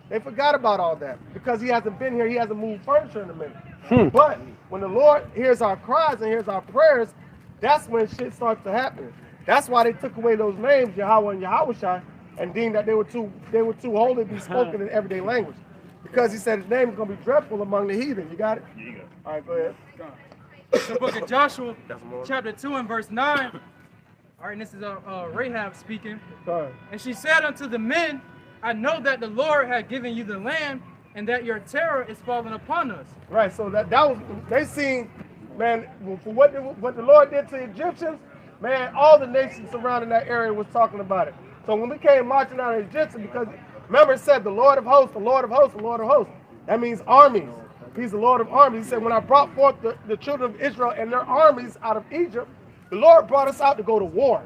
They forgot about all that because he hasn't been here. He hasn't moved furniture in a minute. But when the Lord hears our cries and hears our prayers, that's when shit starts to happen. That's why they took away those names, Yahweh and Yahushua, and deemed that they were too holy to be spoken in everyday language. Because he said his name is going to be dreadful among the heathen. You got it? Yeah, you got it. All right, go ahead. The book of Joshua, chapter 2 and verse 9. All right, and this is Rahab speaking. Sorry. And she said unto the men, I know that the Lord had given you the land, and that your terror is fallen upon us. Right, so that was, they seen, man, for what the Lord did to the Egyptians, man, all the nations surrounding that area was talking about it. So when we came marching out of Egyptians, because remember it said the Lord of hosts, the Lord of hosts, the Lord of hosts. That means armies. He's the Lord of armies. He said, when I brought forth the children of Israel and their armies out of Egypt, the Lord brought us out to go to war.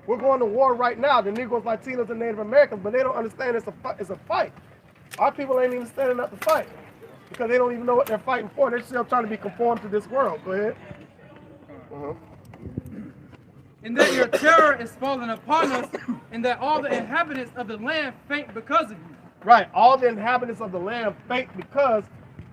We're going to war right now. The Negroes, Latinos, and Native Americans, but they don't understand it's a fight. Our people ain't even standing up to fight because they don't even know what they're fighting for. They're still trying to be conformed to this world. Go ahead. And that your terror is fallen upon us, and that all the inhabitants of the land faint because of you. Right. All the inhabitants of the land faint because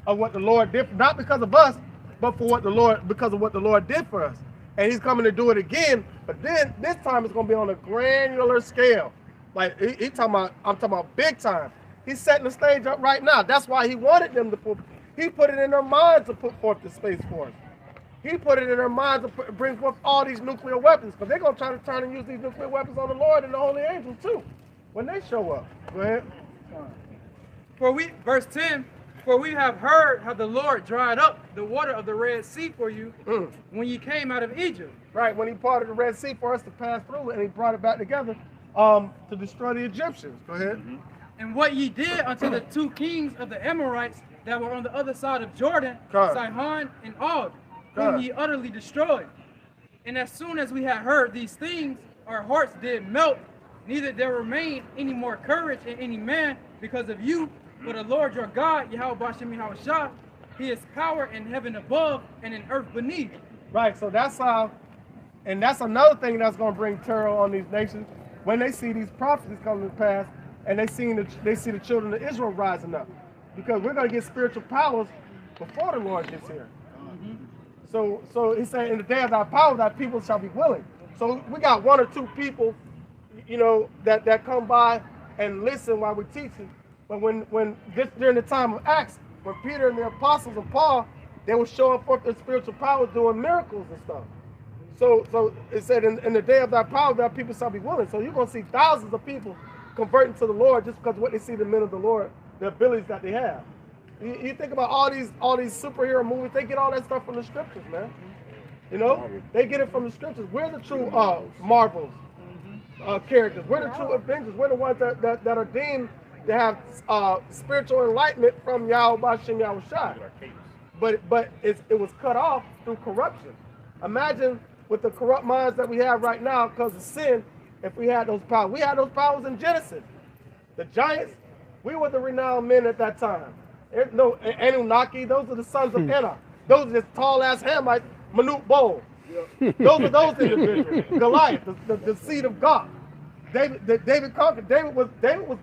of what the Lord did, not because of us, but because of what the Lord did for us. And he's coming to do it again, but then this time it's going to be on a granular scale. Like I'm talking about big time. He's setting the stage up right now. That's why he wanted them to he put it in their minds to put forth the Space Force. He put it in their minds to bring forth all these nuclear weapons, because they're going to try to turn and use these nuclear weapons on the Lord and the holy angels too, when they show up. Go ahead. Verse 10, for we have heard how the Lord dried up the water of the Red Sea for you when you came out of Egypt. Right, when he parted the Red Sea for us to pass through, and he brought it back together to destroy the Egyptians. Go ahead. And what ye did unto the 2 kings of the Amorites that were on the other side of Jordan, Sihon and Og, whom ye utterly destroyed. And as soon as we had heard these things, our hearts did melt, neither there remained any more courage in any man because of you, but the Lord your God, Yahweh Bashem Yahushua, he is power in heaven above and in earth beneath. Right, so that's how, and that's another thing that's going to bring terror on these nations when they see these prophecies coming to pass, and they see the children of Israel rising up, because we're going to get spiritual powers before the Lord gets here. So he said, in the day of thy power, thy people shall be willing. So we got 1 or 2 people, that come by and listen while we're teaching. But when this during the time of Acts, when Peter and the apostles of Paul, they were showing forth their spiritual powers, doing miracles and stuff. So it said, in the day of thy power, thy people shall be willing. So you're going to see thousands of people converting to the Lord just because of what they see the men of the Lord, the abilities that they have. You think about all these superhero movies, they get all that stuff from the scriptures, man. They get it from the scriptures. We're the true Marvels characters. We're the true Avengers. We're the ones that are deemed to have spiritual enlightenment from Yahweh Bashem Yahushua. But it was cut off through corruption. Imagine with the corrupt minds that we have right now because of sin, if we had those powers. We had those powers in Genesis. The giants, we were the renowned men at that time. No, Anunnaki, those are the sons of Enoch. Those are just tall-ass Hamites, Manute Bol. Those are those individuals. Goliath, the seed of God. David conquered. David was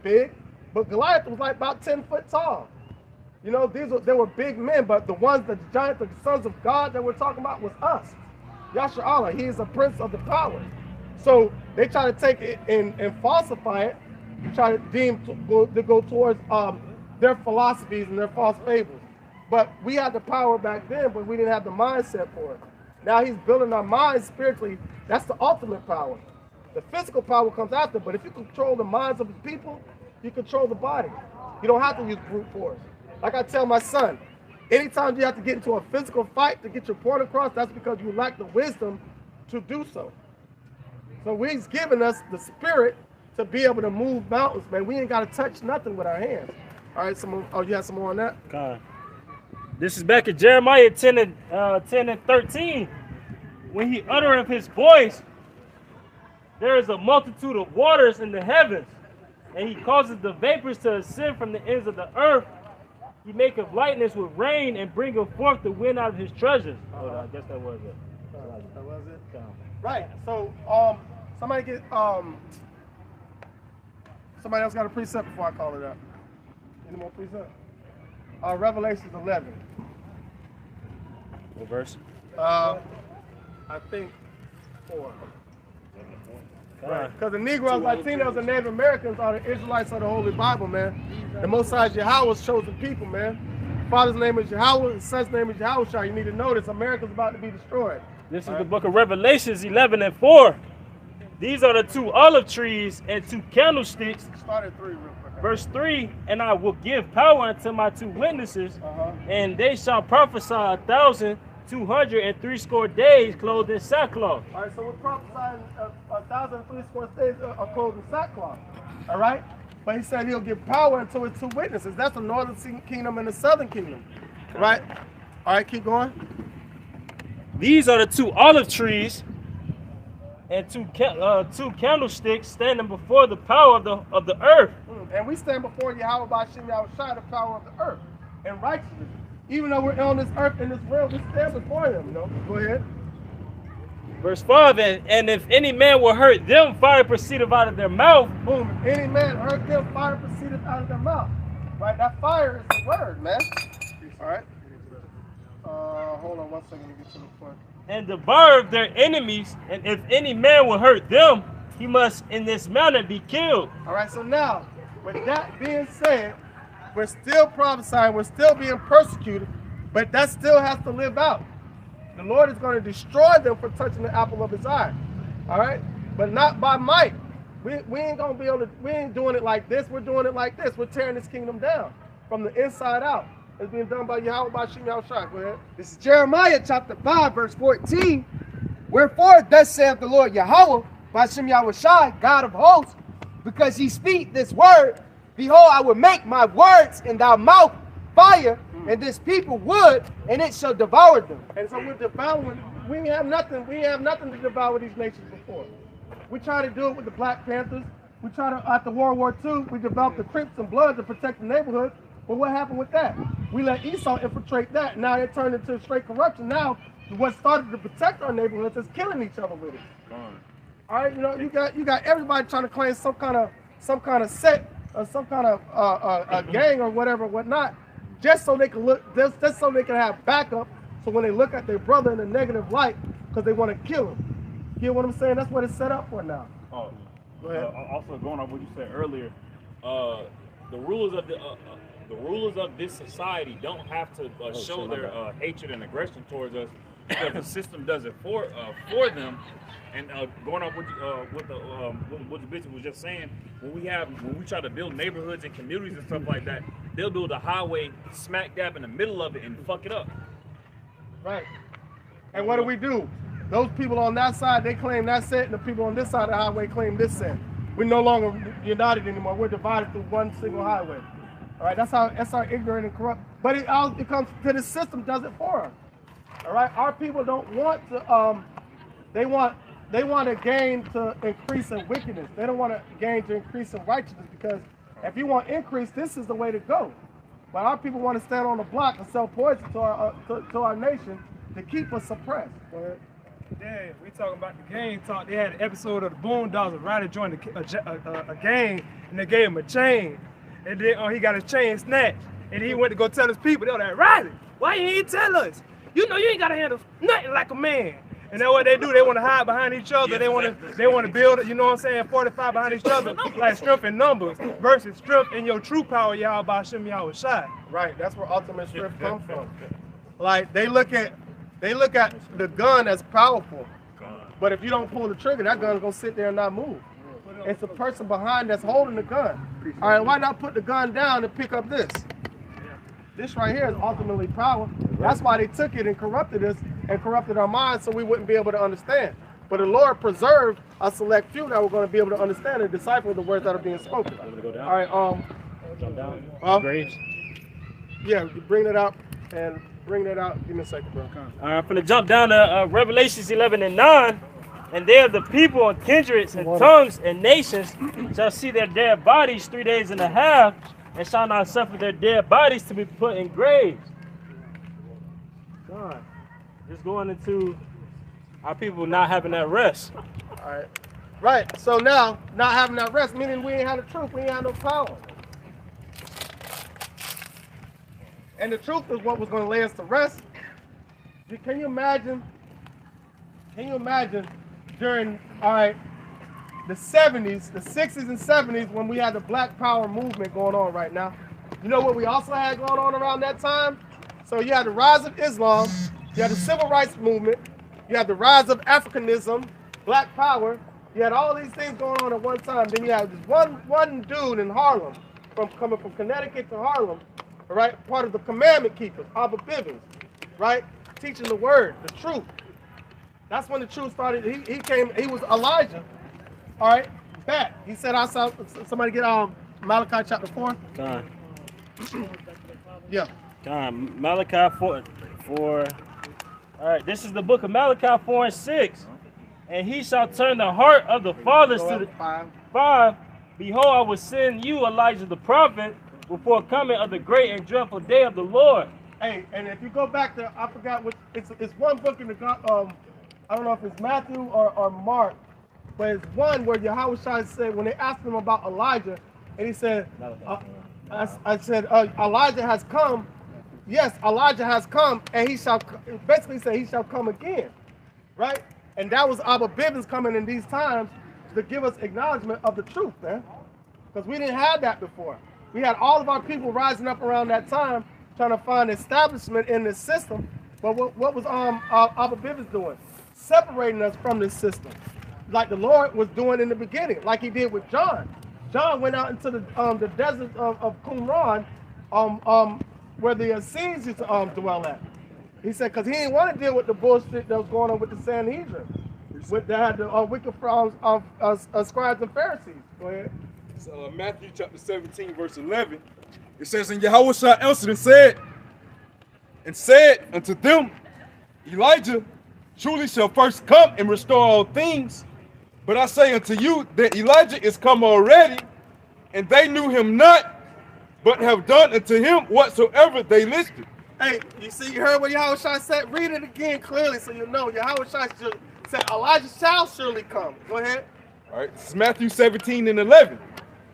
big, but Goliath was like about 10 foot tall. They were big men, but the giants, the sons of God that we're talking about was us. Yasha Allah, he is a prince of the power. So they try to take it and falsify it, try to deem to go towards their philosophies and their false fables. But we had the power back then, but we didn't have the mindset for it. Now he's building our minds spiritually. That's the ultimate power. The physical power comes after, but if you control the minds of the people, you control the body. You don't have to use brute force. Like I tell my son, anytime you have to get into a physical fight to get your point across, that's because you lack the wisdom to do so. So he's given us the spirit to be able to move mountains, man. We ain't got to touch nothing with our hands. All right, you have some more on that? God. This is back in Jeremiah 10 and 13. When he uttereth his voice, there is a multitude of waters in the heavens, and he causes the vapors to ascend from the ends of the earth. He maketh lightness with rain and bringeth forth the wind out of his treasures. I guess that was it. That was it? Right. So somebody else got a precept before I call it up. Any more precept? Revelations 11. What verse? I think 4. Right. Because the Negroes, Latinos, and Native Americans are the Israelites of the Holy Bible, man. The Most High is Yahweh's chosen people, man. Father's name is Yahweh, his son's name is Yahushua. You need to know this. America's about to be destroyed. This is the book of Revelations 11 and 4. These are the 2 olive trees and 2 candlesticks. Start at 3 real quick. Verse 3, and I will give power unto my 2 witnesses, and they shall prophesy 1,260 days clothed in sackcloth. All right, so we're prophesying 1,360 days of clothed in sackcloth. All right? But he said he'll give power unto his 2 witnesses. That's the northern kingdom and the southern kingdom. Right? All right, keep going. These are the 2 olive trees and 2 candlesticks standing before the power of the earth. And we stand before Yahweh Bashem Yahushua, the power of the earth, and righteousness. Even though we're on this earth, in this world, we stand before him, Go ahead. Verse 5, and if any man will hurt them, fire proceedeth out of their mouth. Boom. If any man hurt them, fire proceedeth out of their mouth. Right? That fire is the word, man. All right. Hold on 1 second to get to the point. And devour their enemies, and if any man will hurt them, he must in this manner be killed. All right, so now, with that being said, we're still prophesying, we're still being persecuted, but that still has to live out. The Lord is going to destroy them for touching the apple of his eye. All right? But not by might. We ain't going to be able to, we ain't doing it like this, we're doing it like this. We're tearing this kingdom down from the inside out. It's being done by Yahweh Bashem Yahushua. Go ahead. This is Jeremiah chapter 5, verse 14. Wherefore, thus saith the Lord Yahweh, Bashem Yahushua, God of hosts, because ye speak this word, behold, I will make my words in thy mouth fire, and this people wood, and it shall devour them. And so we're devouring. We have nothing to devour these nations before. We try to do it with the Black Panthers. We try to, after World War II, we developed the Crips and Bloods to protect the neighborhood. But what happened with that? We let Esau infiltrate that. Now it turned into straight corruption. Now what started to protect our neighborhoods is killing each other with it. All right, you got everybody trying to claim some kind of set some kind of a gang or whatnot, just so they can just so they can have backup. So when they look at their brother in a negative light, because they want to kill him. You know what I'm saying? That's what it's set up for now. Oh, Go ahead. Also going off what you said earlier, the rulers of this society don't have to show their hatred and aggression towards us, because the system does it for them. And going off what the bishop was just saying, when we try to build neighborhoods and communities and stuff like that, they'll build a highway smack dab in the middle of it and fuck it up. Right. And what do? Those people on that side, they claim that set, and the people on this side of the highway claim this set. We're no longer united anymore. We're divided through one single highway. All right, that's how ignorant and corrupt. But it comes to the system does it for us. All right, our people don't want to. They want to gain to increase in wickedness. They don't want to gain to increase in righteousness, because if you want increase, this is the way to go. But our people want to stand on the block and sell poison to our nation to keep us suppressed. Go ahead. Yeah, we talking about the gang talk. They had an episode of the Boondocks. Riley joined a gang, and they gave him a chain. And then he got his chain snatched. And he went to go tell his people. They were like, Riley, why you ain't tell us? You know you ain't got to handle nothing like a man. And that's what they do. They want to hide behind each other. They want to build, you know what I'm saying, 45 behind each other, like strength in numbers versus strength in your true power, y'all by Shem Yahweh Shai. Right, that's where ultimate strength comes from. Like they look at the gun as powerful, but if you don't pull the trigger, that gun's gonna sit there and not move. It's the person behind that's holding the gun. All right, why not put the gun down and pick up this? This right here is ultimately power. That's why they took it and corrupted us and corrupted our minds, so we wouldn't be able to understand. But the Lord preserved a select few that were going to be able to understand and decipher the words that are being spoken. All right, jump down. Graves. Yeah, you bring it out and bring that out. Give me a second, bro. All right, I'm going to jump down to Revelations 11:9. And there the people and kindreds and tongues and nations shall see their dead bodies 3 days and a half, and shall not suffer their dead bodies to be put in graves. God, just going into our people not having that rest. All right. Right. So now, not having that rest, meaning we ain't had the truth. We ain't had no power. And the truth is what was going to lay us to rest. Can you imagine? During, the 70s, the 60s and 70s, when we had the Black Power movement going on right now? You know what we also had going on around that time? So you had the rise of Islam, you had the Civil Rights Movement, you had the rise of Africanism, Black Power. You had all these things going on at one time. Then you had this one dude in Harlem, coming from Connecticut to Harlem, all right, part of the Commandment Keepers, Abba Bivens, right, teaching the word, the truth. That's when the truth started. He came. He was Elijah. All right, back. He said, "I saw somebody get Malachi chapter 4." God. Yeah. God, Malachi 4. All right, this is the book of Malachi 4:6. And he shall turn the heart of the fathers to the 5. Behold, I will send you Elijah the prophet before coming of the great and dreadful day of the Lord. Hey, and if you go back to, I forgot what it's one book in the I don't know if it's Matthew or Mark, but it's one where Yahweh Shai said, when they asked him about Elijah, and he said, I said, Elijah has come. Yes, Elijah has come, and he shall, basically say he shall come again, right? And that was Abba Bivens coming in these times to give us acknowledgement of the truth, man. Because we didn't have that before. We had all of our people rising up around that time trying to find establishment in this system. But what was Abba Bivens doing? Separating us from this system, like the Lord was doing in the beginning, like he did with John. John went out into the desert of Qumran, where the Essenes used to dwell at. He said, because he didn't want to deal with the bullshit that was going on with the Sanhedrin, that had the wicked scribes and Pharisees. Go ahead. It's, Matthew chapter 17, verse 11. It says, and Yahweh Shai answered and said unto them, Elijah truly shall first come and restore all things. But I say unto you that Elijah is come already, and they knew him not, but have done unto him whatsoever they listed. Hey, you see, you heard what Yahweh Shai said? Read it again clearly so you know. Yahweh Shai said Elijah shall surely come. Go ahead. All right, this is Matthew 17 and 11.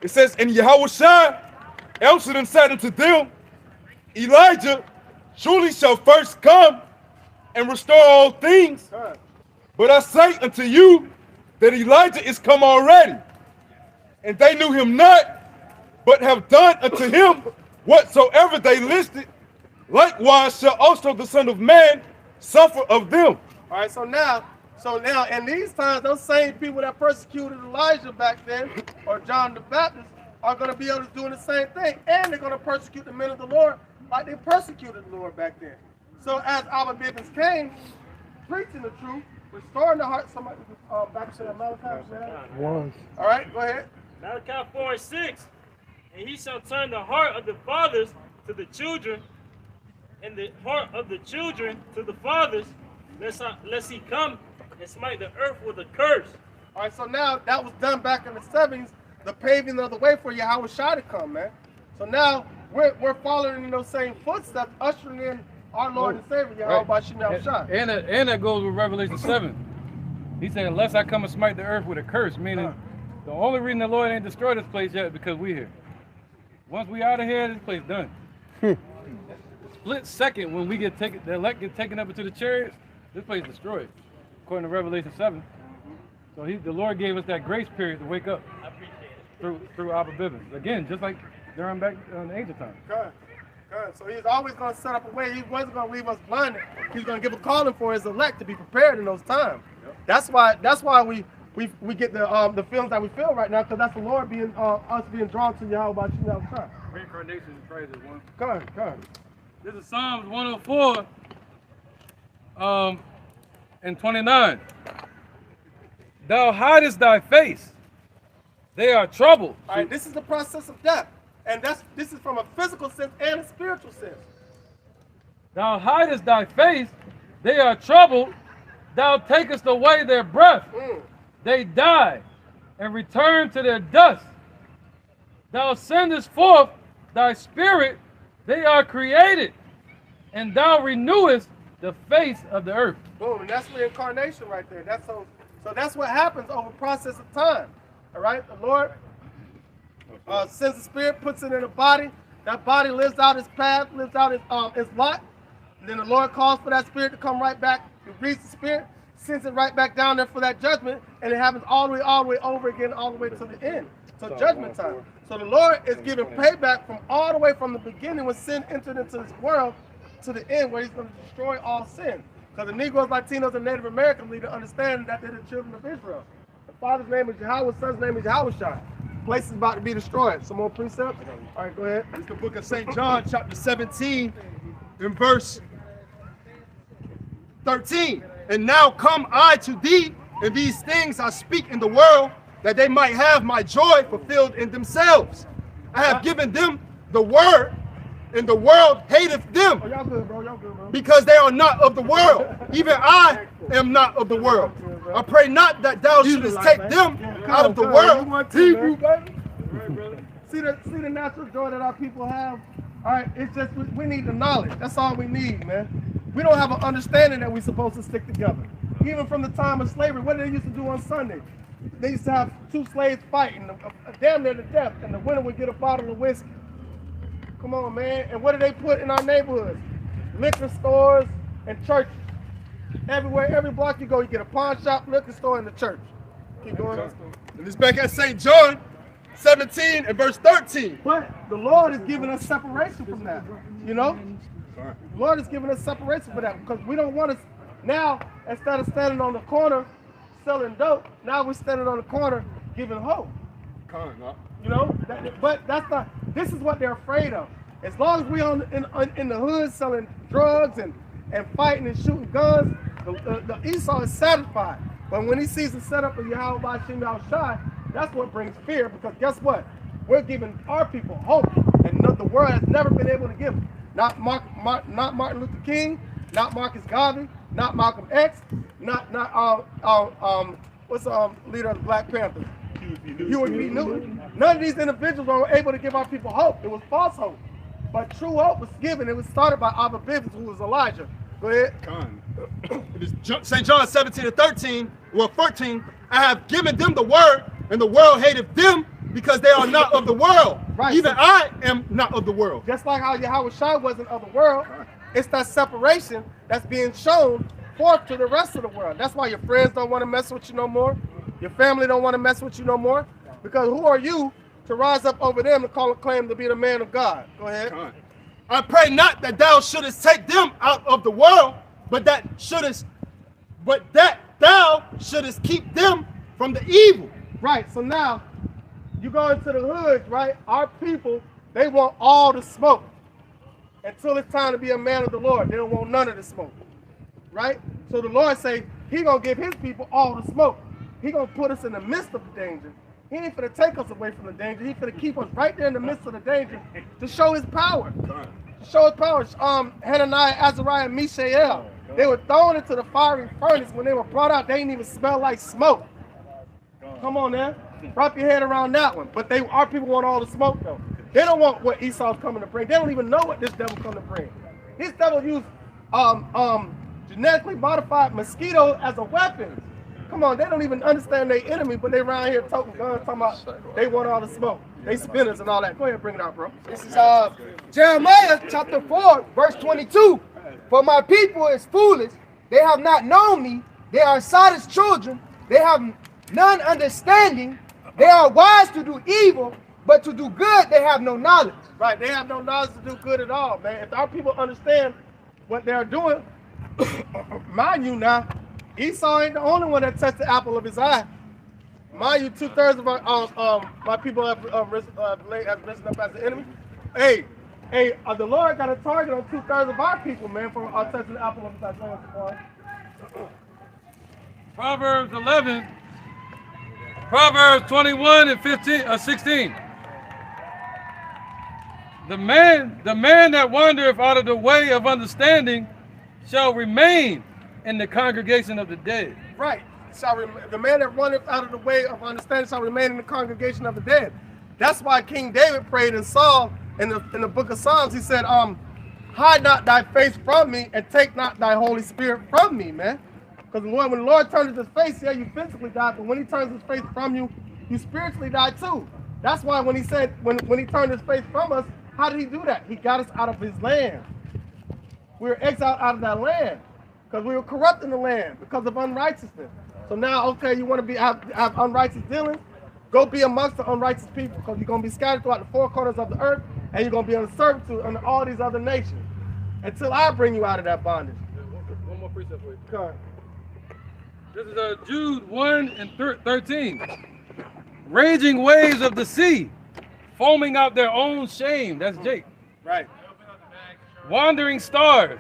It says, and Yahushua answered and said unto them, Elijah surely shall first come and restore all things. But I say unto you that Elijah is come already, and they knew him not, but have done unto him whatsoever they listed. Likewise shall also the Son of Man suffer of them. All right, so now, in these times, those same people that persecuted Elijah back then, or John the Baptist, are going to be able to do the same thing, and they're going to persecute the men of the Lord like they persecuted the Lord back then. So as our Bibbins came, preaching the truth, restoring the heart. Somebody back to the Malachi. Was. All right, go ahead. Malachi 4:6. And he shall turn the heart of the fathers to the children, and the heart of the children to the fathers, lest he come and smite the earth with a curse. All right, so now that was done back in the 70s, the paving of the way for Yahushua to come, man. So now we're following in those same footsteps, ushering in our Lord and Savior, Yahushua. And that goes with Revelation 7. He said, unless I come and smite the earth with a curse, meaning the only reason the Lord ain't destroyed this place yet is because we here. Once we out of here, this place done. Split second when we get taken, the elect get taken up into the chariots, this place destroyed, according to Revelation 7. So the Lord gave us that grace period to wake up through Abba Bibbins. Again, just like during back in the ancient time. Good. So he's always going to set up a way. He wasn't going to leave us blinded. He's going to give a calling for his elect to be prepared in those times. Yep. That's why we get the feelings that we feel right now, because that's the Lord being us being drawn to Yahushua. Reincarnation in Christ is one. Come. This is Psalms 104 and 29. Thou hidest thy face. They are troubled. All right, this is the process of death. And this is from a physical sense and a spiritual sense. Thou hidest thy face. They are troubled. Thou takest away their breath. They die and return to their dust. Thou sendest forth thy spirit. They are created. And thou renewest the face of the earth. Boom, and that's reincarnation right there. So that's what happens over a process of time. All right, the Lord sends the spirit, puts it in a body. That body lives out its path, lives out its lot. And then the Lord calls for that spirit to come right back. He breathes the spirit, sends it right back down there for that judgment, and it happens all the way over again, all the way to the end. So judgment time. So the Lord is giving payback from all the way from the beginning when sin entered into this world to the end where he's going to destroy all sin. Because the Negroes, Latinos, and Native Americans need to understand that they're the children of Israel. The Father's name is Yahweh, Son's name is Yahushua. The place is about to be destroyed. Some more precepts? All right, go ahead. It's the book of St. John, chapter 17, in verse 13. And now come I to thee, and these things I speak in the world, that they might have my joy fulfilled in themselves. I have given them the word, and the world hateth them. Oh, y'all good, bro. Y'all good, bro. Because they are not of the world. Even I am not of the world. I pray not that thou shouldest take them out of the world. Hebrew, baby. See the natural joy that our people have? All right, it's just we need the knowledge. That's all we need, man. We don't have an understanding that we're supposed to stick together. Even from the time of slavery, what did they used to do on Sunday? They used to have two slaves fighting, damn near to death, and the winner would get a bottle of whiskey. Come on, man. And what do they put in our neighborhoods? Liquor stores and churches. Everywhere, every block you go, you get a pawn shop, liquor store, and the church. Keep going. And it's back at St. John 17 and verse 13. But the Lord is giving us separation from that. You know? The Lord is giving us separation for that because we don't want to. Now, instead of standing on the corner selling dope, now we're standing on the corner giving hope. You know? But that's not. This is what they're afraid of. As long as we're in the hood selling drugs and fighting and shooting guns, the Esau is satisfied. But when he sees the setup of Yahweh Shai, that's what brings fear, because guess what? We're giving our people hope, and the world has never been able to give them. Not Martin Luther King, not Marcus Garvey, not Malcolm X, not what's the leader of the Black Panthers? Huey P. Newton. None of these individuals were able to give our people hope. It was false hope. But true hope was given. It was started by Abba Bibbins, who was Elijah. Go ahead. It is St. John 17 and 13, well 14. I have given them the word, and the world hateth them, because they are not of the world. Right. Even I am not of the world. Just like how Yahweh Shai wasn't of the world, it's that separation that's being shown forth to the rest of the world. That's why your friends don't want to mess with you no more. Your family don't want to mess with you no more. Because who are you to rise up over them and claim to be the man of God? Go ahead. I pray not that thou shouldest take them out of the world, but that thou shouldest keep them from the evil. Right. So now you go into the hoods, right? Our people, they want all the smoke until it's time to be a man of the Lord. They don't want none of the smoke, right? So the Lord say he gonna give his people all the smoke. He gonna put us in the midst of the danger. He ain't finna take us away from the danger. He finna keep us right there in the midst of the danger to show his power. To show his power. Hananiah, Azariah, and Mishael, they were thrown into the fiery furnace. When they were brought out, they didn't even smell like smoke. Come on now. Wrap your head around that one. But our people want all the smoke though. They don't want what Esau's coming to bring. They don't even know what this devil coming to bring. This devil used genetically modified mosquitoes as a weapon. Come on, they don't even understand their enemy, but they around here toting guns, talking about they want all the smoke. They spinners and all that. Go ahead, bring it out, bro. This is Jeremiah chapter 4, verse 22. For my people is foolish. They have not known me. They are Sodom's children. They have none understanding. They are wise to do evil, but to do good they have no knowledge. Right, they have no knowledge to do good at all, man. If our people understand what they're doing, mind you now, Esau ain't the only one that touched the apple of his eye. Mind you, 2/3 of our my people have risen up as the enemy. Hey, the Lord got a target on 2/3 of our people, man, for touching the apple of his eye. Proverbs 11, Proverbs 21 and 16. The man that wandereth out of the way of understanding shall remain in the congregation of the dead. Right. The man that runneth out of the way of understanding shall remain in the congregation of the dead. That's why King David prayed and Saul in the book of Psalms. He said, hide not thy face from me and take not thy Holy Spirit from me, man. Because when the Lord turns his face, yeah, you physically die, but when he turns his face from you, you spiritually die too. That's why when he said, when he turned his face from us, how did he do that? He got us out of his land. We were exiled out of that land because we were corrupting the land because of unrighteousness. So now, okay, you want to have unrighteous dealings? Go be amongst the unrighteous people, because you're going to be scattered throughout the four corners of the earth, and you're going to be under servitude under all these other nations until I bring you out of that bondage. One more precept for you. Go ahead. This is Jude 1 and 13. Raging waves of the sea, foaming out their own shame. That's Jake. Right. Wandering stars,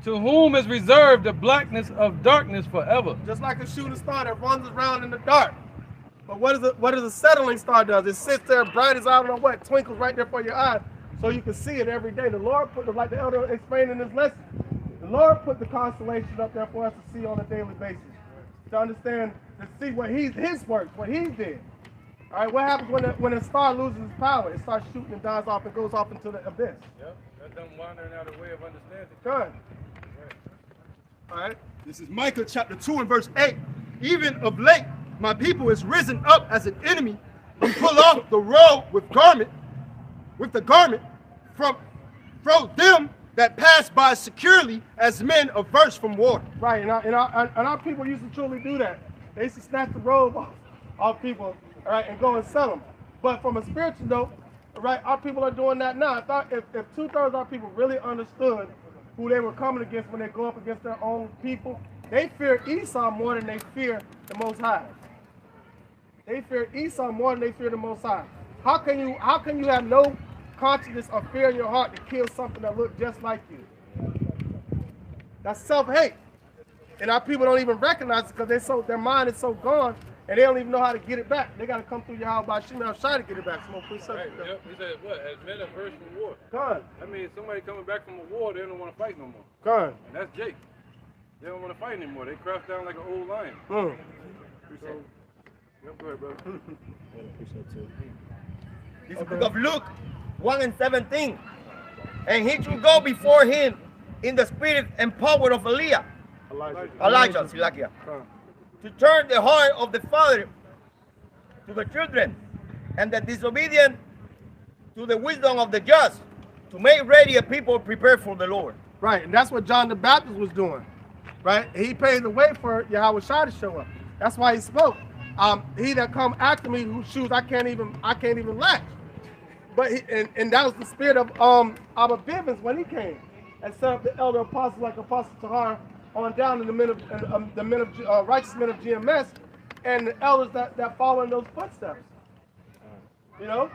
to whom is reserved the blackness of darkness forever. Just like a shooting star that runs around in the dark. But what does a settling star does? It sits there bright as I don't know what, twinkles right there for your eyes, so you can see it every day. The Lord put, like the elder explained in this lesson, the Lord put the constellations up there for us to see on a daily basis, to understand, to see what his work, what he did. All right, what happens when a star loses its power? It starts shooting and dies off and goes off into the abyss. Yep, that's them wandering out of the way of understanding. Good. All right, this is Micah chapter 2 and verse 8. Even of late, my people is risen up as an enemy and pull off the robe with the garment from them that pass by securely as men averse from war. Right, and our people used to truly do that. They used to snatch the robe off people, all right, and go and sell them. But from a spiritual note, all right, our people are doing that now. If 2/3 of our people really understood who they were coming against when they go up against their own people, they fear Esau more than they fear the Most High. They fear Esau more than they fear the Most High. How can you have no consciousness or fear in your heart to kill something that looks just like you? That's self-hate. And our people don't even recognize it because their mind is so gone and they don't even know how to get it back. They got to come through your house by Shimon Shai to get it back. Some more Right, yep. He said, what? As men averse from war. Gone. I mean, somebody coming back from a war, they don't want to fight no more. Gone. And that's Jake. They don't want to fight anymore. They crouch down like an old lion. So, yep, go ahead, brother. This is the book of Luke 1 and 17. And he should go before him in the spirit and power of Elijah, Silakia, to turn the heart of the father to the children, and the disobedient to the wisdom of the just, to make ready a people prepared for the Lord. Right, and that's what John the Baptist was doing. Right, he paved the way for Yahweh Shai to show up. That's why he spoke. He that come after me, whose shoes I can't even latch. But and that was the spirit of Abba Bivens when he came and set up the elder apostles like Apostle Tahar on down to the men of righteous men of GMS and the elders that follow in those footsteps. You know,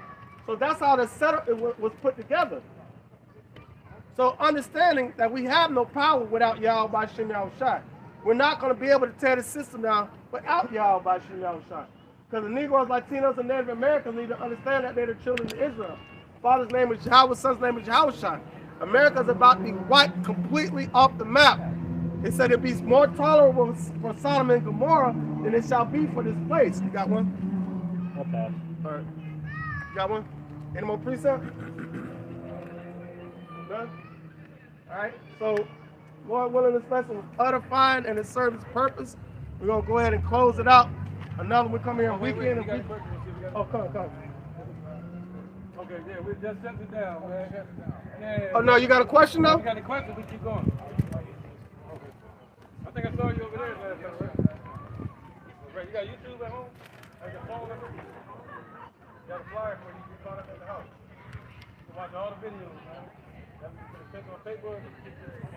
so that's how the setup was put together. So understanding that we have no power without Yahweh B'Shem Yahweh Shai. We're not going to be able to tear the system down without Yahweh B'Shem Yahweh Shai. Because the Negroes, Latinos, and Native Americans need to understand that they're the children of Israel. Father's name is Yahweh, son's name is Yahweh Shai. America's about to be wiped completely off the map. It said it'd be more tolerable for Sodom and Gomorrah than it shall be for this place. You got one? Okay. All right. You got one? Any more precept? None? All right. So, Lord willing, this lesson was edifying and it served its purpose. We're going to go ahead and close it out. Another one come here on weekend. Oh, come. Okay, yeah, we just sent it down, man. Yeah. Oh, no, you got a question, though? You got a question? We keep going. Okay. I think I saw you over there last time, right? Right, you got YouTube at home? Like a phone number? You got a flyer for you can call up at the house. You can watch all the videos, man. That's put on paper,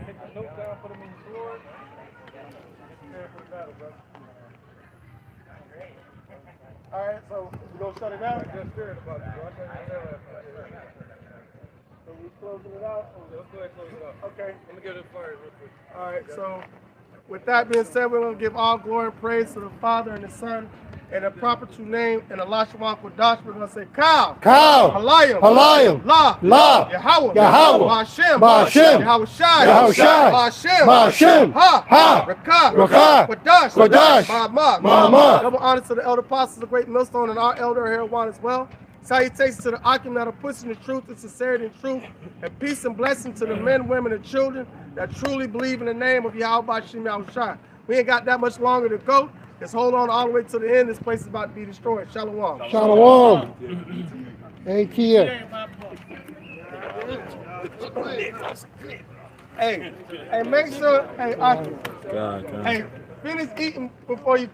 take the notes down, put them in your drawer. Get prepared for the battle, brother. All right, so we going to shut it down? I'm just scared about it, bro. I can't tell last time. So we closing it out? Let's go ahead and close it out. Okay. Let me get the flyer real quick. All right, so with that being said, we're going to give all glory and praise to the Father and the Son and the proper true name and Allah Shawak Wadash. We're going to say Kal, Halayim, La, Yahweh, Ba'Shem, Yahweh Shai, Ba'Shem, Ha, Rakah, Wadash, Ma'amah. Double honor to the elder apostles, the great millstone, and our elder here one as well. Salutations to the Akim that are pushing the truth and sincerity and truth, and peace and blessing to the men, women, and children that truly believe in the name of Yahweh B'Shem Yahweh Shai. We ain't got that much longer to go. Just hold on all the way to the end. This place is about to be destroyed. Shalom. Shalom. Hey, Kia. Hey, make sure, hey, Akim, hey, finish eating before you